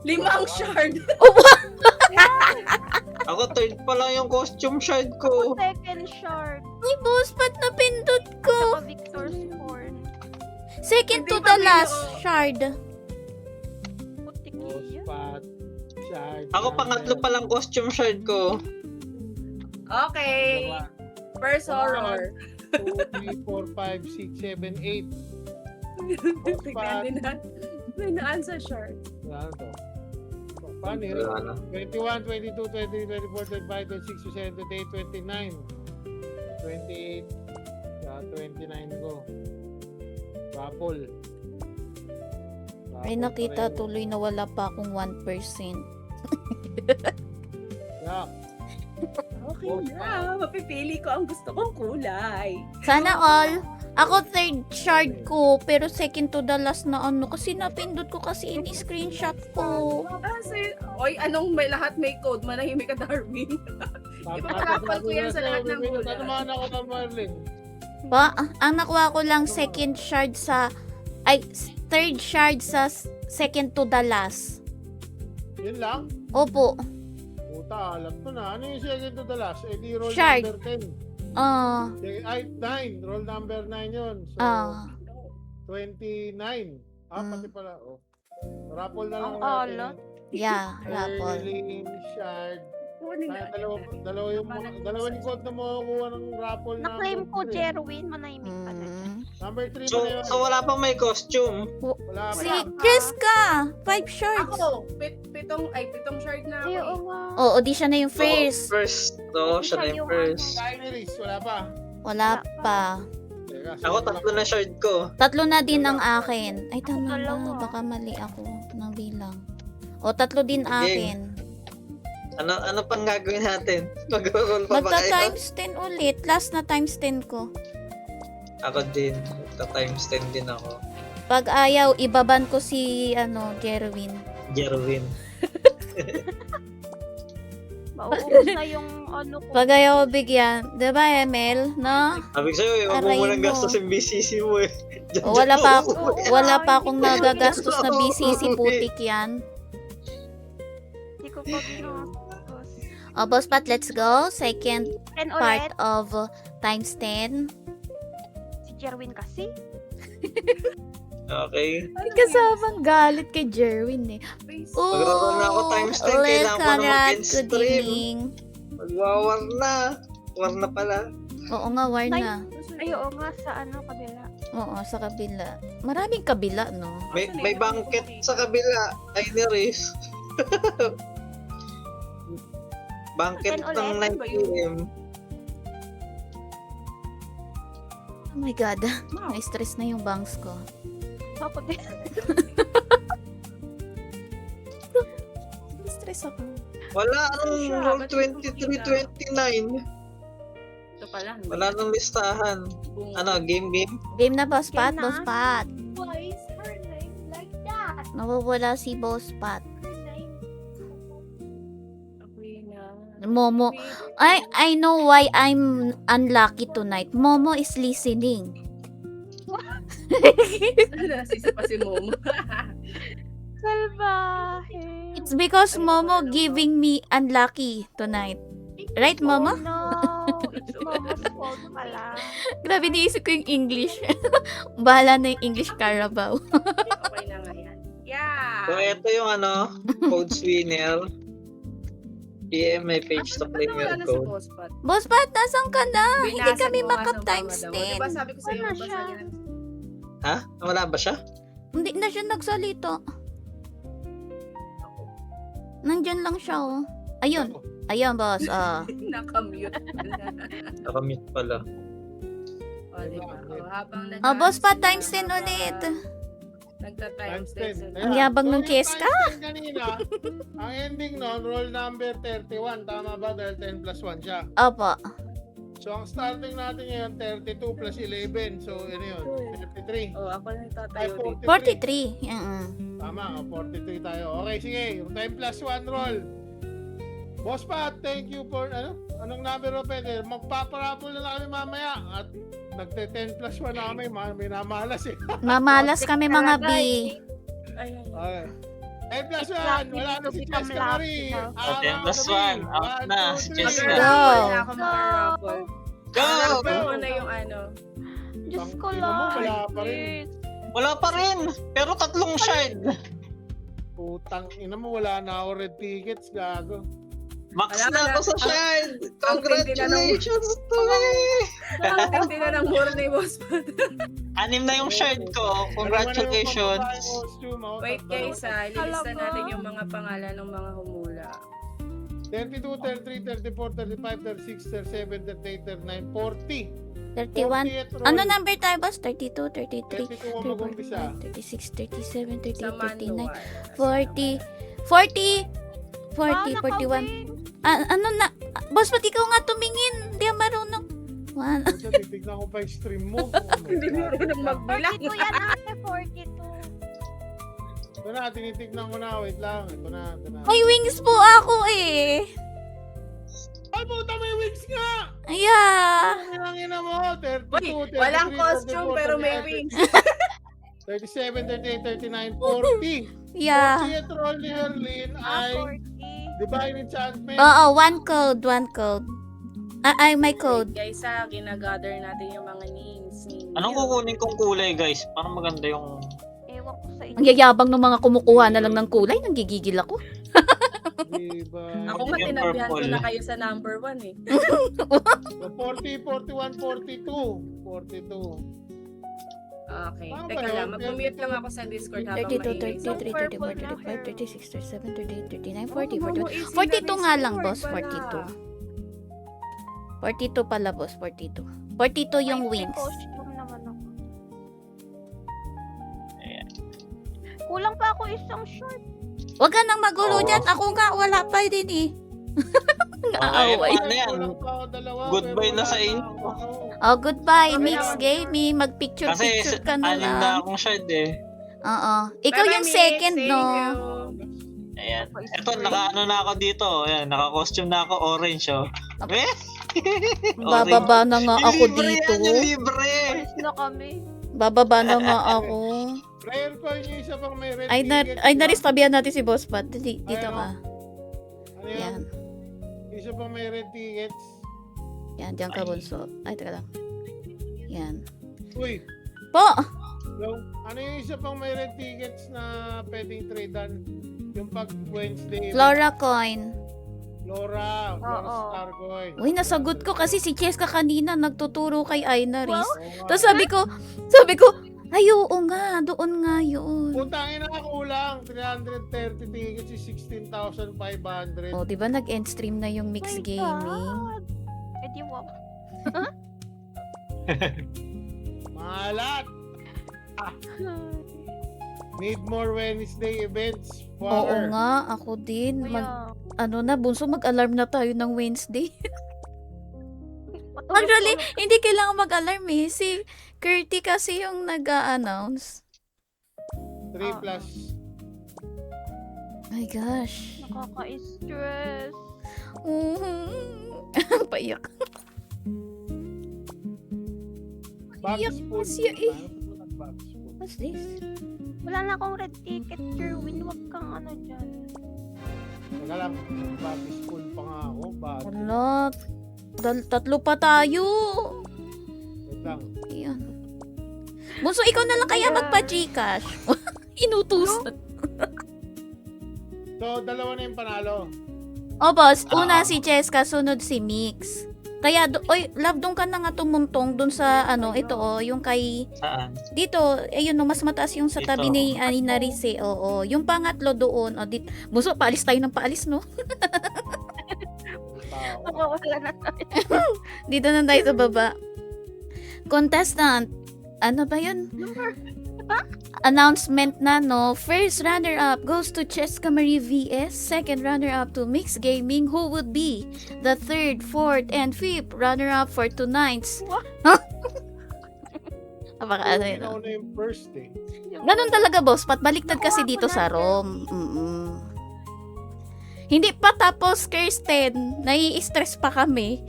Limang shard. Ako third pa lang yung costume shard ko. Second shard. Ay, boss, ba't napindot ko? Saka Victor's Horn. Second to Hindi the ba last kayo- shard. Putiki. Spot. Shard. Ako pangatlo pa lang costume shard ko. Okay. First horror. 2, 3, 4, 5, 6, 7, 8. Tignan din na. May naan sa shard. Ano to? Paano yun? Wala na. 21, 22, 23, 24, 25, 26, 27, 28, 29. 28. 29 ko. Raffle. Ay, nakita tuloy na wala pa akong 1%. Yeah. Okay na. Mapipili ko ang gusto kong kulay. Sana all. Ako third shard ko, pero second to the last na ano. Kasi napindot ko kasi ini-screenshot ko. Kasi, oy, anong may lahat may code? Manahimik ka, Darwin. Ipaparaffle ko yan sa lahat ng gula. Tatamaan ako ng Marlin. Ba, ang nakuha ko lang second shard sa... Ay, third shard sa second to the last. Yun lang. Opo. Puta, alam ko na. Ano yung second to the last? Eh di roll Shard. number 10. Ay, 9. Roll number 9 yun. So, 29. Pati pala. Oh. Raffle na lang Ang natin. alot. Yeah, raffle. Erling, Shard. Kunin na. Dalawa yung code na makukuha ng raffle na. Na-claim ko, code. Jerwin. Manahimik ka na. Number 3 So, mo na yun. so wala pang may costume. Wala pa. Si Jessica! 5 shards. Ako, pitong shard na ako. Ay, eh. oo nga. Oo, di siya na yung first. First. Oo, siya na yung first. Iris, wala pa. Wala pa. Teka, Ako tatlo na shard ko. Tatlo na din ang akin. Ay, tama na. Dalawa. Baka mali ako ng bilang. O, tatlo din akin. Ano pang gagawin natin? Mag-roll pa ba Magta kayo? times 10 ulit. Last na times 10 ko. Ako din. Times 10 din ako. Pag ayaw, ibaban ko si, Jerwin. Jerwin. Mauubos na yung ano ko. Pag ayaw bigyan. Diba, Emel? No? Sabi ko sa'yo, huwag mo Aray munang mo. gastos yung BCC mo eh. O, wala pa akong nagagastos na BCC putik yan. Hindi ko pa ginastos. O, Boss Pat, let's go. Second 10 part ulit. of times 10. Si Jerwin kasi. Okay. May kasamang galit kay Jerwin eh. Magro-roll na ako times 10. Ulit, Kailangan ko na Conrad. mag-end Good stream. evening. Magwawar na. War na pala. Oo nga, war na. Ay, oo nga, sa kabila. Oo, sa kabila. Maraming kabila, no? May banquet sa kabila. Ay, Neris. Banquet Ten ng ulit. 9 p.m. Oh my God. Na-stress na yung bangs ko. Ako din. Stress ako. Wala anong Siya, roll ba't hindi ko 23-29. Ito pala. Wala nang listahan. Ano, game? Game na, Boss Pat. Game na. Boss Pat. Why is her name like that? Nawawala si Boss Pat. Her name. Okay na. Momo. I know why I'm unlucky tonight. Momo is listening. Nasisa pa si Momo. Salbahe. It's because Momo giving me unlucky tonight. Right, Momo? Oh no. It's Momo's fault pala. Grabe, niisip ko yung English. Bahala na yung English Carabao. Okay na nga yan. Yeah! So, ito yung codes winner. PM my page to claim Wala your na si code. Boss Pat. Boss Pat, nasan ka na? Hindi Binasag kami mo nga maka sa times mga damo. 10. Diba sabi ko sa'yo, Wala basagin siya. natin. Ha? Wala ba siya? Hindi na siya nagsalita. Nandyan lang siya, oh. Ayun. Ayun, boss. Nakamute. Nakamute pala. O, diba? O, habang Boss Pat, sila, times 10 ulit. Nagta-times 10 sila. Ang yabang nung Cheska. Kanina, ang ending nun, roll number 31. Tama ba? Dahil 10 plus 1 siya. Opo. So, ang starting natin ngayon, 32 plus 11. So, ano yun? 33. O, ako na Ay, nagtatayo dito. 43. Tama, 43 tayo. Okay, sige. 10 plus 1 roll. Boss Pat, thank you for, anong number mo pwede? Magpaparapol na kami mamaya. At nagte-10 plus 1 na kami. Minamalas eh. Mamalas kami mga B. Ay, Okay. 10 plus 1. Lucky Wala na dito si si Cheska Tom Marie. Lucky. 10 plus 1. Out na. Si Cheska. Go! Wala ako makarapol. Go! Go! Ano na yung ano? Diyos ko Tangina mo, lang. wala pa rin. Wala pa rin. Pero 3 shard. Putang ina mo, wala na ako red tickets, gago. Max Wala na ka ako na. sa shard. Ang tindi na nung- Congratulations to me. Hindi na ng mura ni Boss Pat. 6 na yung shard ko. Congratulations. Wait guys ililista natin yung mga pangalan ng mga humula. 32, 33, 34, 35, 36, 37, 38, 39, 40. 31. 40th roll. Ano number tayo, boss? 32, 33, 32 ang mag-umpisa. 36, 37, Sa 38, 39, manual. 40, 40, 40, 41. Ano na? Boss, pati ikaw nga tumingin. Hindi ako marunong. One. Puta, titignan ko pa yung stream mo. Hindi marunong magbilang. 42 yan ate, 42. Ito na, tinitignan ko na. Wait lang. Ito na. May wings po ako eh. Ay, puta, may wings nga! Yeah. Ang ina mo. 32, Uy, 33, walang costume 34, pero may 35, wings. 37, 38, 39, 40. Yeah. 40th roll ni Herlin ay 40. Divine Enchantment. Oo, one code. Ay, my code. Guys ginagather natin yung mga names. Anong kukunin kong kulay, guys? Parang maganda yung... Ewan ko sa Ang inyo. yayabang ng mga kumukuha na lang ng kulay. Nanggigigil ako. Diba? Ako nga Yung tinabihan ko purple. na kayo sa number 1 eh. So, 40, 41, 42. 42. Okay. Tama Teka ba lang, yun? mag-mute lang ako sa Discord habang 32, maingay. 33, 34, 35, 36, 37, 38, 39, 40, 42 nga lang, boss. 42. 42 pala, boss. 42. 42 yung May wings. costume naman ako. Ayan. Kulang pa ako isang short. Huwag ka nang magulo Oo. dyan. Ako nga, wala pa din eh. Naaway. Ano yan? Kulang pa ako dalawa, Goodbye pero na wala sa inyo. ako. Oh, goodbye, Okay, Mix okay. Gaming. Kasi Mag-picture-picture ka na 6 na lang. akong shard eh. Oo. Ikaw Bye-bye, yung Mix. second, Thank no? you. Ayan. Ito, naka-ano na ako dito. Ayan, naka-costume na ako. Orange, oh. Eh? Bababa na nga ako Libre dito. yan, yung libre. Alis na kami. Bababa na nga ako. Rare coin yung isa pang may red Ay, ticket. naristabihan natin si Boss Pat. Dito Ayun, ka. Ano yan? Yan. Isa pang may red tickets. Yan, diyan ka, Bunso. Ay, teka lang. Yan. Uy, Po! ano yung isa pang may red tickets na pwedeng tradean? Yung pag Wednesday. Flora Coin. Flora Oo. Star Coin. Uy, nasagot ko kasi si Cheska kanina nagtuturo kay Ainaris. Wow. Oo nga. Tapos sabi ko, ay oo nga, doon nga yun. Putangin na kulang. 330 tickets is 16,500. O, di ba nag-end stream na yung Mix My Gaming? God. Eh di wow. Malat! Need more Wednesday events for Oo her. nga, ako din. Kuya. Bunso, mag-alarm na tayo ng Wednesday. Patulog- Actually, hindi kailangan mag-alarm eh. Si Curty kasi yung nag-a-announce. 3 plus. My gosh. Nakaka-stress. Payak. Back Iyak spoon. na siya eh. Paano po back spoon? What's this? Wala na akong red ticket, Jerwin. Huwag kang ano dyan. Teka lang, back spoon pa nga ako. Back. Wala. Tatlo pa tayo. Wait lang. Ayan. Bunso, ikaw na lang kaya Yeah. magpa-Gcash. Inutusan. So, dalawa na yung panalo. O boss, una si Cheska, sunod si Mix. Kaya, love, doon ka na nga tumuntong doon sa, ito, yung kay, Saan? dito, ayun, no, mas mataas yung sa Dito. tabi ni Naris eh, oo. Yung pangatlo doon, Bunso, paalis tayo ng paalis, no? Tao. Oo, wala na tayo. Dito na tayo sa baba. Contestant, ano ba yun? Announcement na, no? First runner-up goes to Cheska Marie VS. Second runner-up to Mix Gaming. Who would be the third, fourth, and fifth runner-up for tonight's? What? Baka ano yun? Ikaw na yung first eh. Ganun talaga, boss. Baliktad kasi dito sa ROM. Hindi pa tapos, Kirsten. Nai-stress pa kami.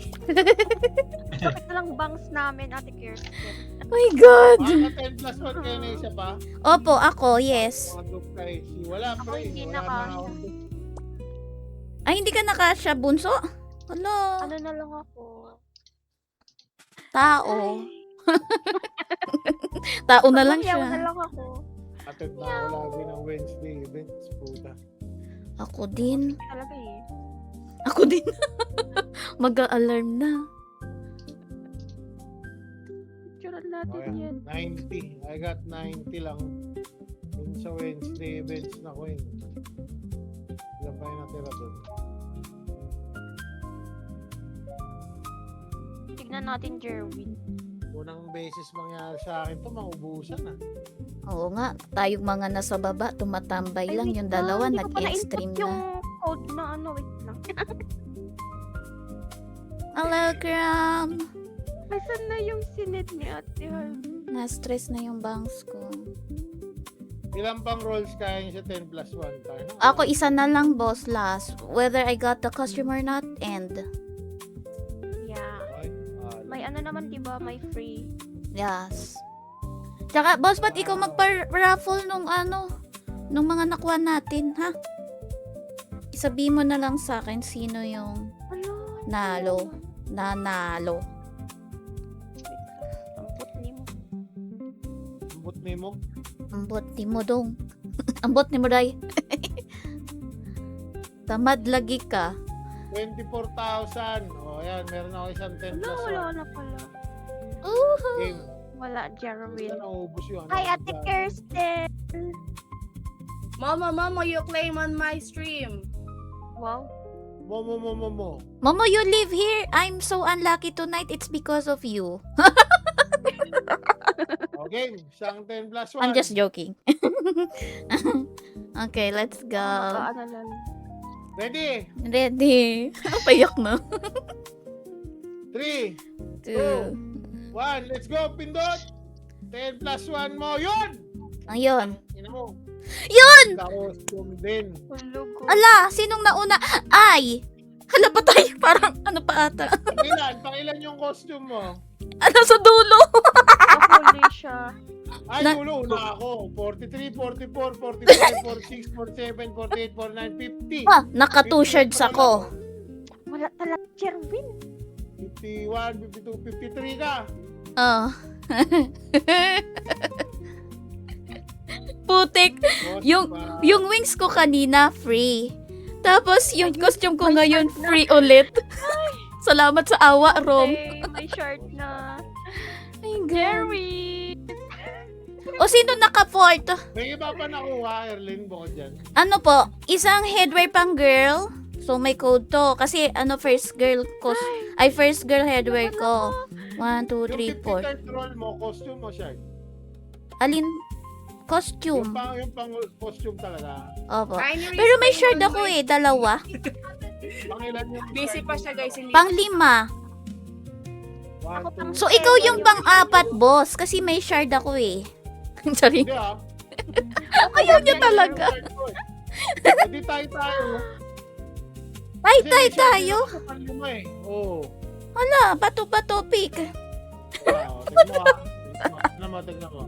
Bakit na lang bangs namin, Ate Kirsten? Oh my God! Mga 10 plus 1 kayo na isa pa. Opo, ako, yes. Mga dog kay si wala Ako pre. hindi Wala na na kasha. ako. Ay, hindi ka nakasya, bunso? Ano? Ano na lang ako? Tao. Tao na lang Yaw na siya. lang ako. Atid na ako lagi ng Wednesday events. Puta. Ako din. Talaga eh. Ako din. Mag-a-alarm na. Picturean natin Okay. yan. 90. I got 90 lang. Dun sa Wednesday events na ko yun. Ilan pa yung natira dun? Tignan natin, Jerwin. Unang beses mangyari sa akin to, maubusan na. Oo nga, tayong mga nasa baba, tumatambay lang. Ay, Yung wait dalawa, lang. Hindi ko pa nag-end-stream na-input yung na. code na ano, wait lang. Hello, Gram! Nasaan na yung sinid ni Ate Harvey? Na-stress na yung bangs ko. Ilan pang rolls kaya niyo sa 10 plus 1 tayo? Ako, isa na lang, boss, last. Whether I got the customer or not, end. Yeah. Okay. May ano naman, di ba? May free. Yes. Tsaka, boss, ba't ikaw magpa-raffle nung nung mga nakuha natin, ha? Isabi mo na lang sa akin sino yung Ano? nalo. Nanalo. Amput ni mo. Ambot ni mo. Ambot ni mo dong. Ambot ni mo day. Tamad lagi ka. 24,000. O, ayan. Meron ako isang 10 Wala, plus wala na pala. Game. Wala, Jerwin. Saan naubos yun? Hi, Ate Kirsten! Mama, you claim on my stream. Wow. Mo. Momo, you live here. I'm so unlucky tonight. It's because of you. O, game. Isang 10 plus 1. I'm just joking. Okay, let's go. Ano lang. Ready? Ready. Payak na. 3, 2. 1. Let's go, Pindot! 10 plus 1 mo. Yun! Ayun. Ina mo. Yun! Costume din. Hulog ko. Ala, sinong nauna? Ay! Hala ba tayo? Parang ano pa ata? Pangilan yung costume mo? Ano sa dulo? Nakahuli siya. Ay, Na- ulo, una ako. 43, 44, 45, 46, 47, 48, 49, 50. Ah, naka 2 shirts ako. Wala talaga, Jerwin. 51, 52, 53 ka. Oh. Putik. Boss, Yung- pa- Yung wings ko kanina, free. Tapos yung costume ko ngayon, free ulit. Salamat sa awa, Rom. Ay, may short na. Ay, God. Jerwin! O sino naka-fourth? May iba pa nakuha, Erlyn, bukod dyan. Ano po? Isang headwear pang girl. So may code to. Kasi first girl headwear ko. 1, 2, Yung 3, 50 4. card roll mo, costume o shirt? Alin? Yung Costume. pang costume talaga. Opo. Binary Pero may is shirt one ako by- eh, dalawa. Pangilan yung Busy shirt pa mo? siya guys. Hindi. Pang 5. One, Ako pang- two, So, ikaw yung pang-4, boss. Kasi may shard ako eh. Sorry. Hindi ah. Ayaw niya talaga. Hindi tayo. Tay tayo. Panlima eh. Oo. Wala, bato-bato pick. Wow, tignan mo. Tignan mo.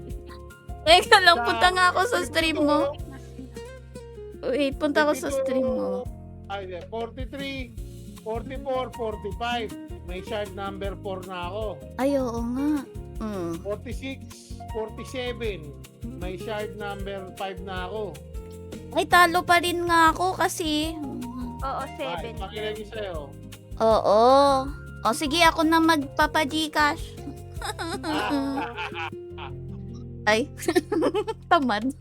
Teka lang, punta nga ako sa stream mo. Wait, punta ako sa stream mo. Ay, 43, 44, 45. May shard number 4 na ako. Ay, oo nga. 46, 47. May shard number 5 na ako. Ay, talo pa rin nga ako kasi. Oo, Ay, 7. pakilang yung sa'yo. Oo. O, sige, ako na magpapa-Gcash. Ay, tamad.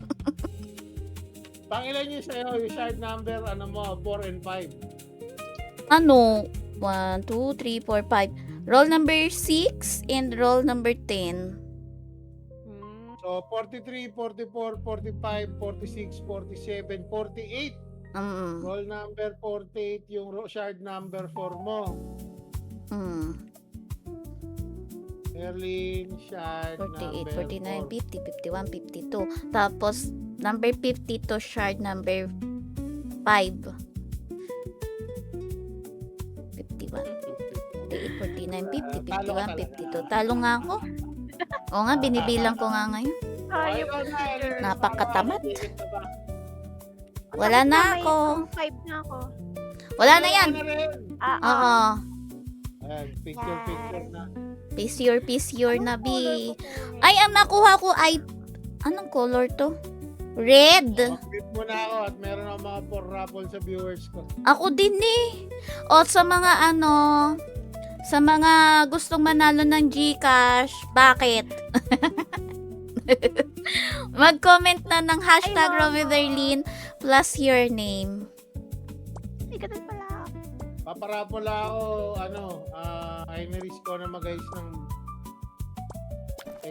Pangilan yung sa'yo, yung shard number, 4 and 5. Ano? 1, 2, 3, 4, 5. Roll number 6 and roll number 10. So, 43, 44, 45, 46, 47, 48. Roll number 48, yung shard number 4 mo. Merlin, shard 48, number 49, 4. 50, 51, 52. Tapos, number 52, shard number 5. 51, 48, 49, 50, Talo ka 51, 52. Talo nga ako. Oo nga, binibilang ko nga ngayon. Ayun. Napakatamad. Wala na ako. 5 na ako. Wala na yan. Oo. Ayan, picture na. Piece your na, B. Ay, ang nakuha ko ay, anong color to? Red. Clip mo na ako at meron ako mga 4 raffle sa viewers ko. Ako din eh. O sa mga sa mga gustong manalo ng GCash, bakit? Mag-comment na ng hashtag Ay, Romitherlin plus your name. Ay, ganun pala. Paparapola ako, Ineris ko na mag-guys ng...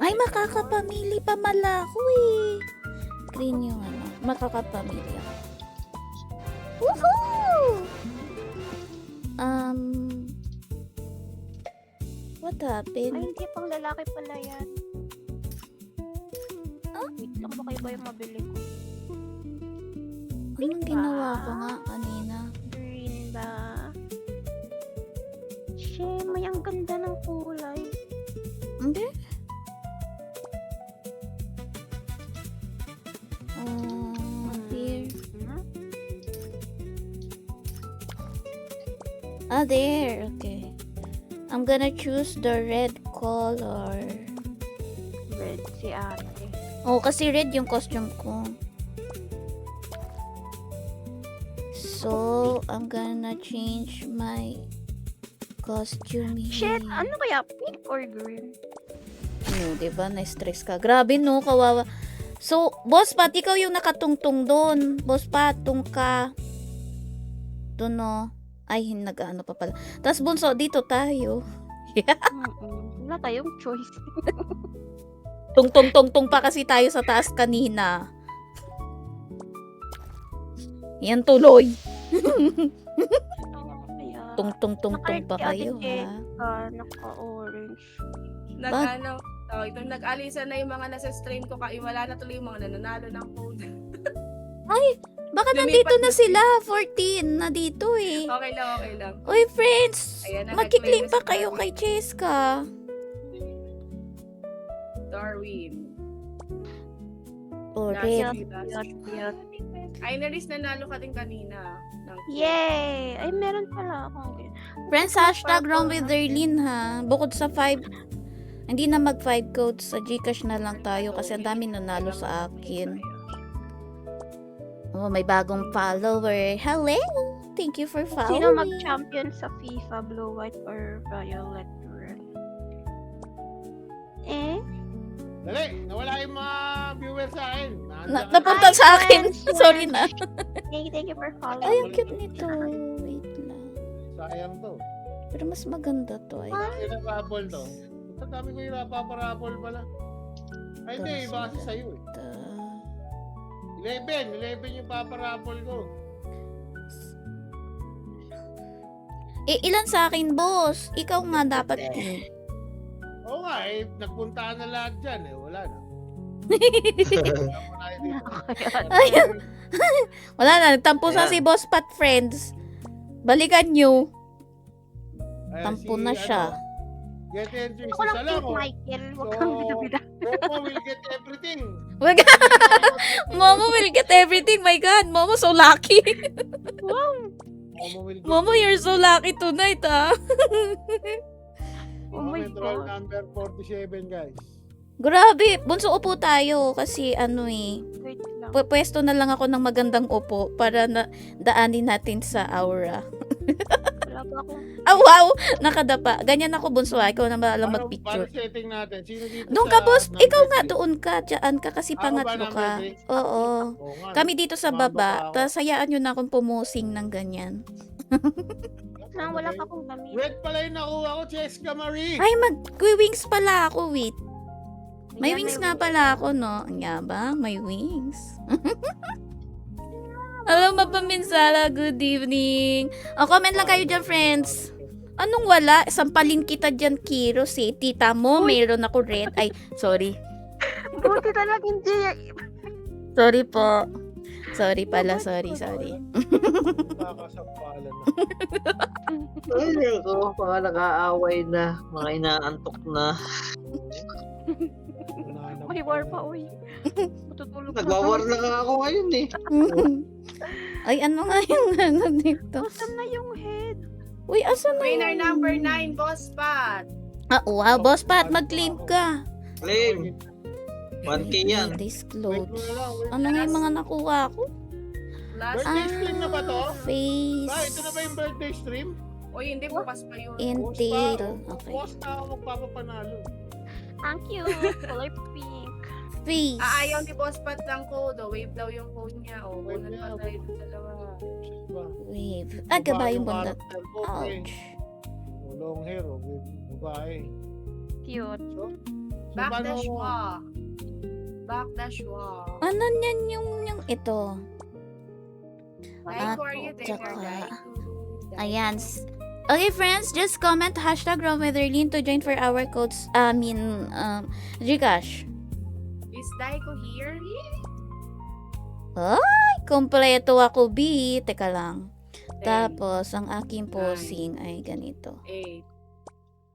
Ay, makakapamili pa mala ako eh. Green yung makakapamili ako. Woohoo! What Ay, happened? hindi pang lalaki pala yan. Wait lang, baka iba yung mabili ko. Anong ginawa ko nga kanina? Green ba? May ang ganda ng kulay. Hindi. Here. There. Okay. I'm gonna choose the red color. Red si ate. Oh, kasi red yung costume ko. So, I'm gonna change my costume here. Shit, ano kaya? Pink or green? Diba? Na-stress ka. Grabe, no? Kawawa. So, Boss Pat, ikaw yung nakatungtong doon. Boss Pat, tung ka. Doon, no? Ay, nag-ano pa pala. Tapos, Bunso, dito tayo. Wala tayong choice. Tung pa kasi tayo sa taas kanina. Yan tuloy. Kaya, Tung pa kayo, ha? Naka-orange. Nag-alisa na yung mga nasa stream ko kaya wala na tuloy yung mga nananalo ng phone. Baka Lumipat nandito na na sila. 14 na dito eh. Okay lang. Uy, friends! Ayan na, Magkiklaim nag-claim pa na si kayo Darwin. kay Cheska. Darwin. Oh, Yes. red. Ay, nalis nanalo ka din kanina. Yay! Ay, meron pala akong Friends, hashtag wrong with Darlene, ha? Bukod sa 5, hindi na mag 5 codes. Sa Gcash na lang tayo kasi ang dami nanalo sa akin. Oh, may bagong follower. Hello! Thank you for following. Sino mag-champion sa FIFA? Blue, white, or violet, red? Dali, nawala yung mga viewers sa akin. Napunta Hi, sa akin. friends. Sorry na. Thank you for following. Ay, ang cute nito. Wait lang. Sayang to. Pero mas maganda to. Ay. Ilang raffle to? Sa dami ko yung napaparapol pala. Ay, hindi. Iba kasi sa'yo eh. 11 yung paparapol ko. Ilan sa akin, boss? Ikaw nga dapat eh. Oo nga eh, nagpuntaan na lahat dyan eh. Wala na. Ayun. Wala na, nagtampo sa si Boss Pat Friends. Balikan nyo. Tampo na siya. Get entry Ako lang sa cute, lang. Michael. Huwag kang bida-bida. Momo will get everything. Momo will get everything. My God, Momo so lucky. Momo will get Momo, you're so lucky tonight, ah. Oh my Roll God. number 47, guys. Grabe, bunso upo tayo kasi ano eh. Wait lang. Pwesto na lang ako ng magandang upo para na daanin natin sa aura. Wala pa akong... Ah, wow! Nakadapa. Ganyan ako, bunso. Ikaw na ba alam Para mag-picture? setting natin. Sino dito Doon sa ka, boss. number Ikaw nga, 3? doon ka. Diyan ka kasi Ako ba pangatlo ka. number three? Oo. Oo nga. Kami dito sa Mababa baba. ako. Tapos hayaan nyo na akong pumusing ng ganyan. Nang wala pa akong damit. Red pala yung nakuha ko, Cheska Marie. Ay, mag-wings pala ako. Wait. May Ayan, wings may nga pala ako, no? Ang yabang, may wings. Hello, Mapaminsala. Good evening. O, comment lang kayo dyan, friends. Anong wala? Sampalin kita dyan, Kiros, eh. Tita mo, mayroon ako red. Ay, sorry. Buti talaga hindi. Sorry po. Sorry pala, sorry. Nakakasampalan na. Ay, ako, mga nag-aaway na, mga inaantok na. May war pa, uy. Matutulog na. Nagwawar na nga ako ngayon eh. Ay, ano nga yung ano dito? Asan na yung head? Uy, asan na Winner yung- number 9, Boss Pat. Ah, wow, boss Pat, mag-claim ka. Claim, 1K yan. This Wait clothes. mo na lang. Wait. Ano nga yung mga nakuha ko? Last. Birthday stream na ba to? Face. Ah, ito na ba yung birthday stream? Uy, hindi bukas pa yun. Entail. Okay. Post na ako magpapapanalo. Thank you. Kulay pink. Face. Ayaw ni Boss Pat ng code. Wave daw yung code niya. Wave Kunan niya. pa tayo ng dalawa. Diba? Wave. Aga ba yung bundat? character ko, pre. Ouch. Oh, long hair, oh, with babae. Cute. So, Backdash paano- wa. Backdash wa. Ano yan yung ito? Hi, who are you there? tsaka- Ayan. Okay, friends, just comment hashtag #RomWeatherlyn to join for our codes. Gcash. Is Daiko here? Ay, kompleto ako, B. Teka lang. 10, Tapos, ang aking posing ay ganito. 8,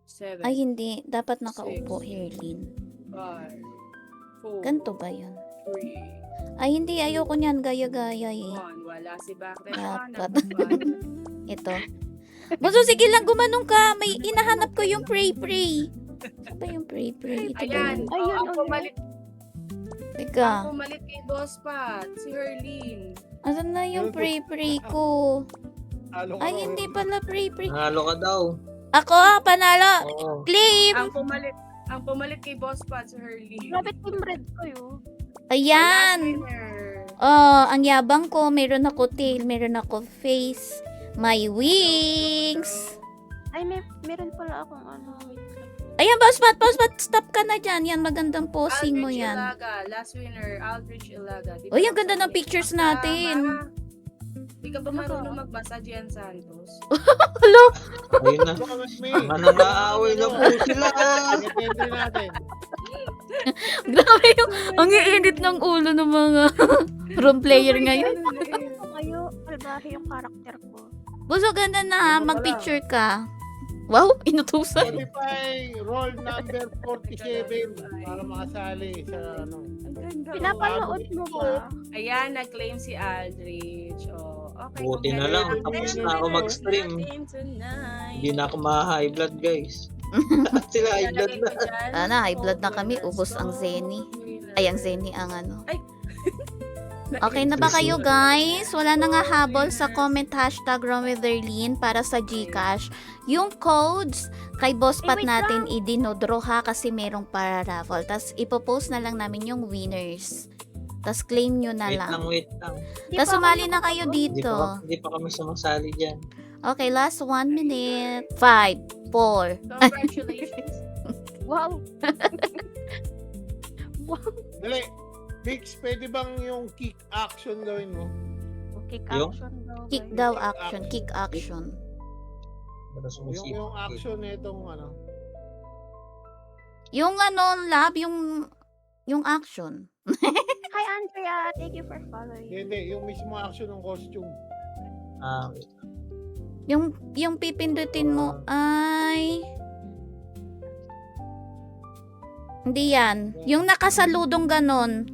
7, Ay, hindi. Dapat nakaupo, Herlin. 5, 4, Ganto ba yun? 3, Ay, hindi. Ayoko niyan. Gaya-gaya eh. 1. Wala si Backdash Dapat. wa. Ito. Bunso, sige lang. Gumanong ka. May inahanap ko yung pray-pray. Ano ba yung pray-pray? Ito ba Ayan. yun? Ayun, Ang ulit. pumalit, Teka. ang pumalit kay Boss Pat. Si Herlin. Asan na yung pray-pray ko? Halo ka Ay, raw, hindi eh. pala pray-pray. Nangalo ka daw. Ako, panalo. Oo. Claim! Ang pumalit kay Boss Pat si Herlin. Grabe team red ko yun. Ayan. Oh, ang yabang ko. Meron ako tail, meron ako face. My wings. Ay, meron pala akong ano. Wait lang. Ayan, boss Pat, stop ka na dyan. Yan, magandang posing mo Aldrich yan. Ilaga, last winner, Aldrich Ilaga. Di ba Uy, ang ganda nasa- ng pictures Basta, natin. Di ka ba marunong magbasa, Gian Santos? Hello? Ayun na. Baka mas may. Mga nag-aaway na po sila. Get entry natin. Grabe yung, ang iinit ng ulo ng mga room player ngayon. Ano kayo? Albahe yung karakter ko. Buso, ganda na ha. Mag-picture ka. Wow, inutusan. Spotify roll number 47 para makasali sa ano. Ang ganda. Pinapanood mo ba? Ayan, nag-claim si Aldrich. Oh, okay. Buti na lang, tapos na ako mag-stream. Hindi na ako ma-high blood, guys. Sila high blood na. High blood na kami. Ubos ang Zenny. Ay, ang Zenny ang ano. Okay na ba kayo, guys? Wala na nga habol sa comment hashtag #RomWeatherlyn para sa Gcash. Yung codes kay Boss Pat wait natin idinodraw ha kasi merong para raffle. Tapos ipopost na lang namin yung winners. Tapos claim nyo na Wait lang. lang. Di Tapos pa sumali ako na kayo dito. Hindi pa kami sumasali dyan. Okay, last 1 minute. 5, 4. Congratulations. Wow. Wow. Dali. Bix, pwede bang yung kick action gawin mo? Kick Yung? action daw. Kick guys. daw action, kick action. Yung action nitong ano. Yung ano, lab, yung action. Hi, Andrea. Thank you for following. Hindi, yung mismo action ng costume. Ah, Yung pipindutin mo ay... Hindi yan. Yung nakasaludong ganon.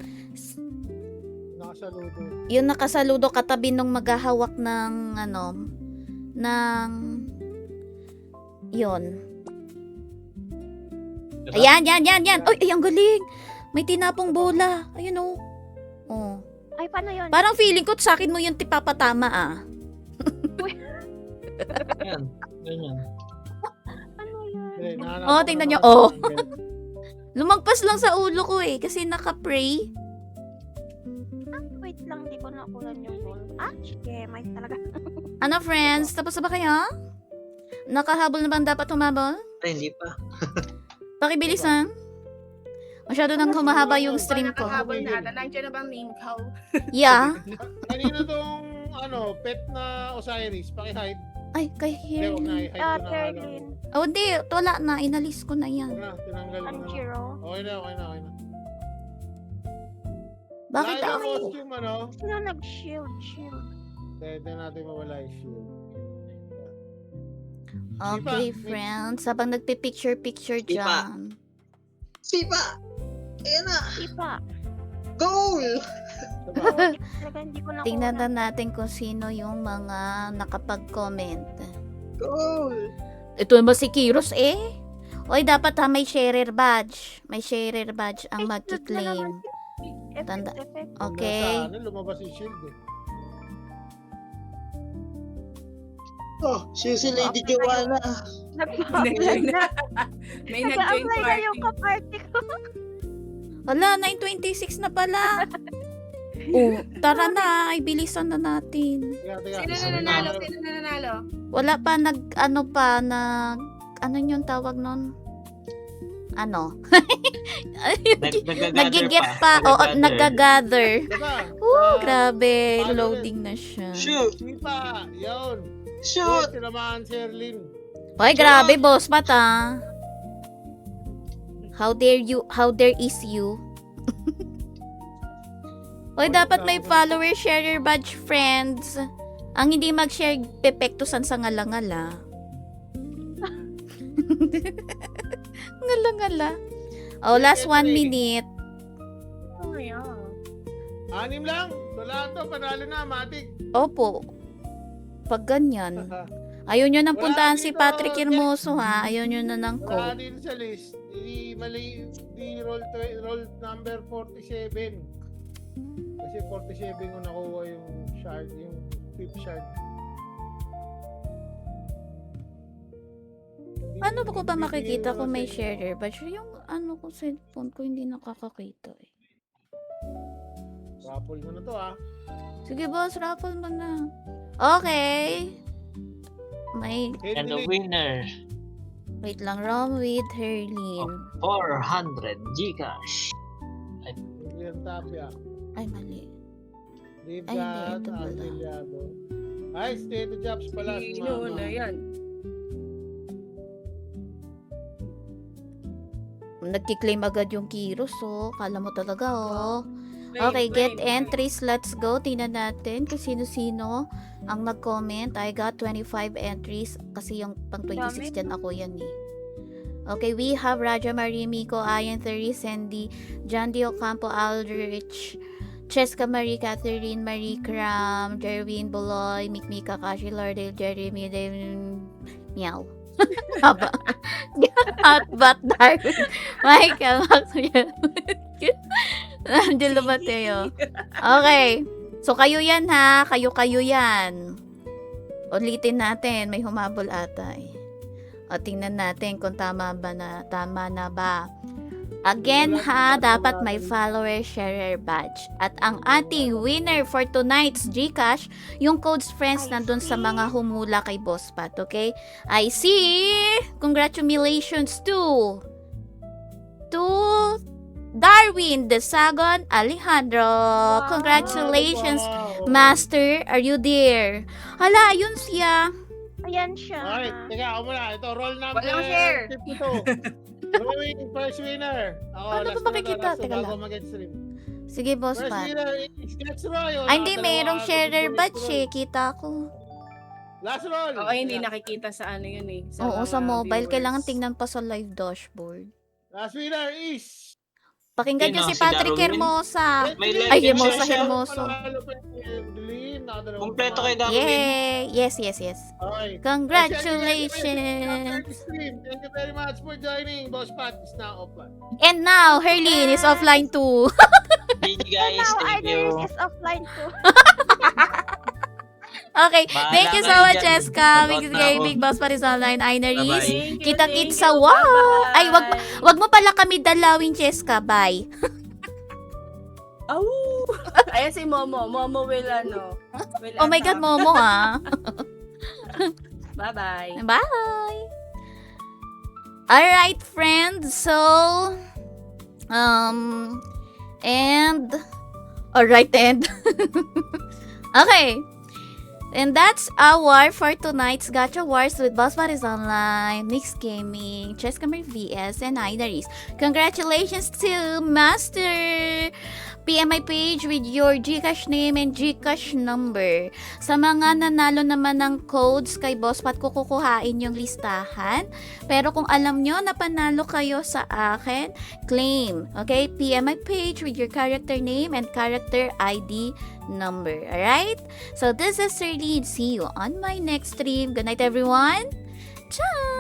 Nakasaludo. Yung nakasaludo katabi nung maghahawak ng ano, ng... Yun. Ayan, yan. Uy, ay, ang galing. May tinapong bola. Ayun oh. Oh. Ay, paano yun? Parang feeling ko sa akin mo yung tipapatama ah. yan. Ganyan. Ano yun? Dali, nahanap Oh, ko tingnan na nyo. mga Oh. angle. Lumagpas lang sa ulo ko eh. Kasi naka-pray. Wait lang, di ko nakulan yung ball. Ah, sige, may talaga. Ano friends? Tapos na ba kayo? Nakahabol na bang dapat humabol? Ay, hindi pa. Pakibilis ha. Masyado nang humahaba yung stream ko. Nakahabol na ata. Nandiyan na bang name ko? Yeah. Kanina tong ano, pet na Osiris, paki-hide. Ay, kay Hindi, huwag na here. i-hide ko na. ano. Terlin. Oh, hindi. Wala na. Inalis ko na yan. Huwag na, tinanggal ko na. Tanjiro. Okay na. Bakit Dahil ang ako? costume, ano, Sino nag-shield? Shield. pwede natin mawala yung shield. Okay, Sipa. friends. Habang nagpipicture-picture Sipa. dyan. Sipa! Ayan na! Ipa. Goal! Diba? Talaga hindi ko nakuha. Tingnan na natin kung sino yung mga nakapag-comment. Goal! Ito ba si Kiros eh? Oy, dapat ha, may sharer badge. May sharer badge ang magki-claim. Tanda. Effect. Okay. Nasa, ano, lumabas yung shield eh. Oh, si Lady Joanna. Nag-apply na. May nag-join Nag-apply na yung party. kaparty ko. Wala, 9:26 na pala. Oh, tara na. Ay, bilisan na natin. Tiga. Sino na nanalo? Sino na nanalo? Wala pa ano yung tawag nun? Ano? Nag-get pa. Oo, nag-gather. Diba? Oh, grabe. paano Loading na siya. Shoot! Sipa, yun. Shoot! Tinamaan si Erlin. Hoy, grabe, boss mata. How dare you? How dare is you? Hoy, dapat may follower, sharer, badge, friends. Ang hindi mag-share, pepektusan sa ngala-ngala. Ngala-ngala. Oh, last 1 minute. Oh, yeah. 6 lang. Wala to, panalo na, matik. Opo. Pag ganyan. Ayaw nyo nang Wala puntahan si dito, Patrick Hermoso, ha? Ayaw nyo na ng Wala code. din sa list. Mali, di roll number 47. Kasi 47 ko nakuha yung shard, yung 5th shard. Paano ba ko ba Bibigyan makikita ko kung may kasi- sharer badge? Yung ano ko, cellphone ko, hindi nakakakita eh. Raffle mo na to, ah. Sige boss, raffle mo na. Okay. May, And the winner wait lang, Rom with Herlin. 400 Gcash. William Tapia. Ay, mali. Dave Ay, hindi, Gat, ito pala. Arteliado. Ay, State Jobs pala si Sino Mama. na yan? Nagki-claim agad yung Kiros, oh. Kala mo talaga, oh. Claim, Okay, get claim. entries. Let's go. Tingnan natin kung sino-sino ang nag-comment. I got 25 entries kasi yung pang 26 dyan ako yan eh. Okay, we have Raja Marie Miko, Ayan Theory, Sandy, John D. Ocampo, Aldrich, Cheska Marie, Catherine, Marie Cram, Jerwin Boloy, Mikmi Kakashi, Lardale, Jeremy, Devin, Meow. Haba. Hotbot Darwin, Michael, Maxwell, Angelo Mateo. Okay. So, kayo yan ha. Kayo yan. Ulitin natin. May humabol ata eh. O, tingnan natin kung tama na ba. Again ha, dapat may follower sharer badge. At ang ating winner for tonight's Gcash, yung codes friends nandun sa mga humula kay Boss Pat, okay? I see! Congratulations to to Darwin Desagon Alejandro. Congratulations, Wow. Master. Are you there? Hala, ayun siya. Ayan siya. Alright, teka, ako muna. Ito, roll number Walang share. 52. Drawing first winner. Ako, Paano last ba makikita? last Teka bago lang. mag-stream. Sige, Boss First Pat. winner is Gets Roy. Wala, Ay, hindi. dalawa Mayroong agad sharer yung batch roll. eh. Kita ko. Last roll. Oo, hindi nakikita sa ano yun eh. Oo, mga sa mobile. viewers. Kailangan tingnan pa sa live dashboard. Last winner is... Pakinggan Sino? nyo si Si Patrick Darwin? Hermosa. May Ay, live Hermosa, siya. Hermoso. Kompleto kay Darwin. Yay! Yes, yes, yes. Okay. Congratulations! Thank you very much for joining. Boss Pat is now offline. And now, Herlene is offline too. GG And guys, now, thank you. Arteris is offline too. Okay, Bahala thank you so kayo much, dyan. Jessica. Nanood Mix na ako. Gaming, Boss Paris Online, Inaris. Bye-bye. Thank you, Kita-kits thank sa you. wow! Bye-bye. Ay, wag mo pala kami dalawin, Jessica. Bye. Oh! Ayan si Momo. Momo will ano. Will Oh my God, Momo ah. Bye-bye. Bye! Alright, friends. So, alright, okay. And that's our for tonight's Gacha Wars with Boss Paris Online, Mix Gaming, Chess Gamer VS, and Inaris. Congratulations to Master! PM my page with your Gcash name and Gcash number. Sa mga nanalo naman ng codes kay Boss Pat, kukuhain yung listahan. Pero kung alam nyo na panalo kayo sa akin, claim. Okay? PM my page with your character name and character ID number. Alright? So this is Sir Lee. See you on my next stream. Good night, everyone. Ciao!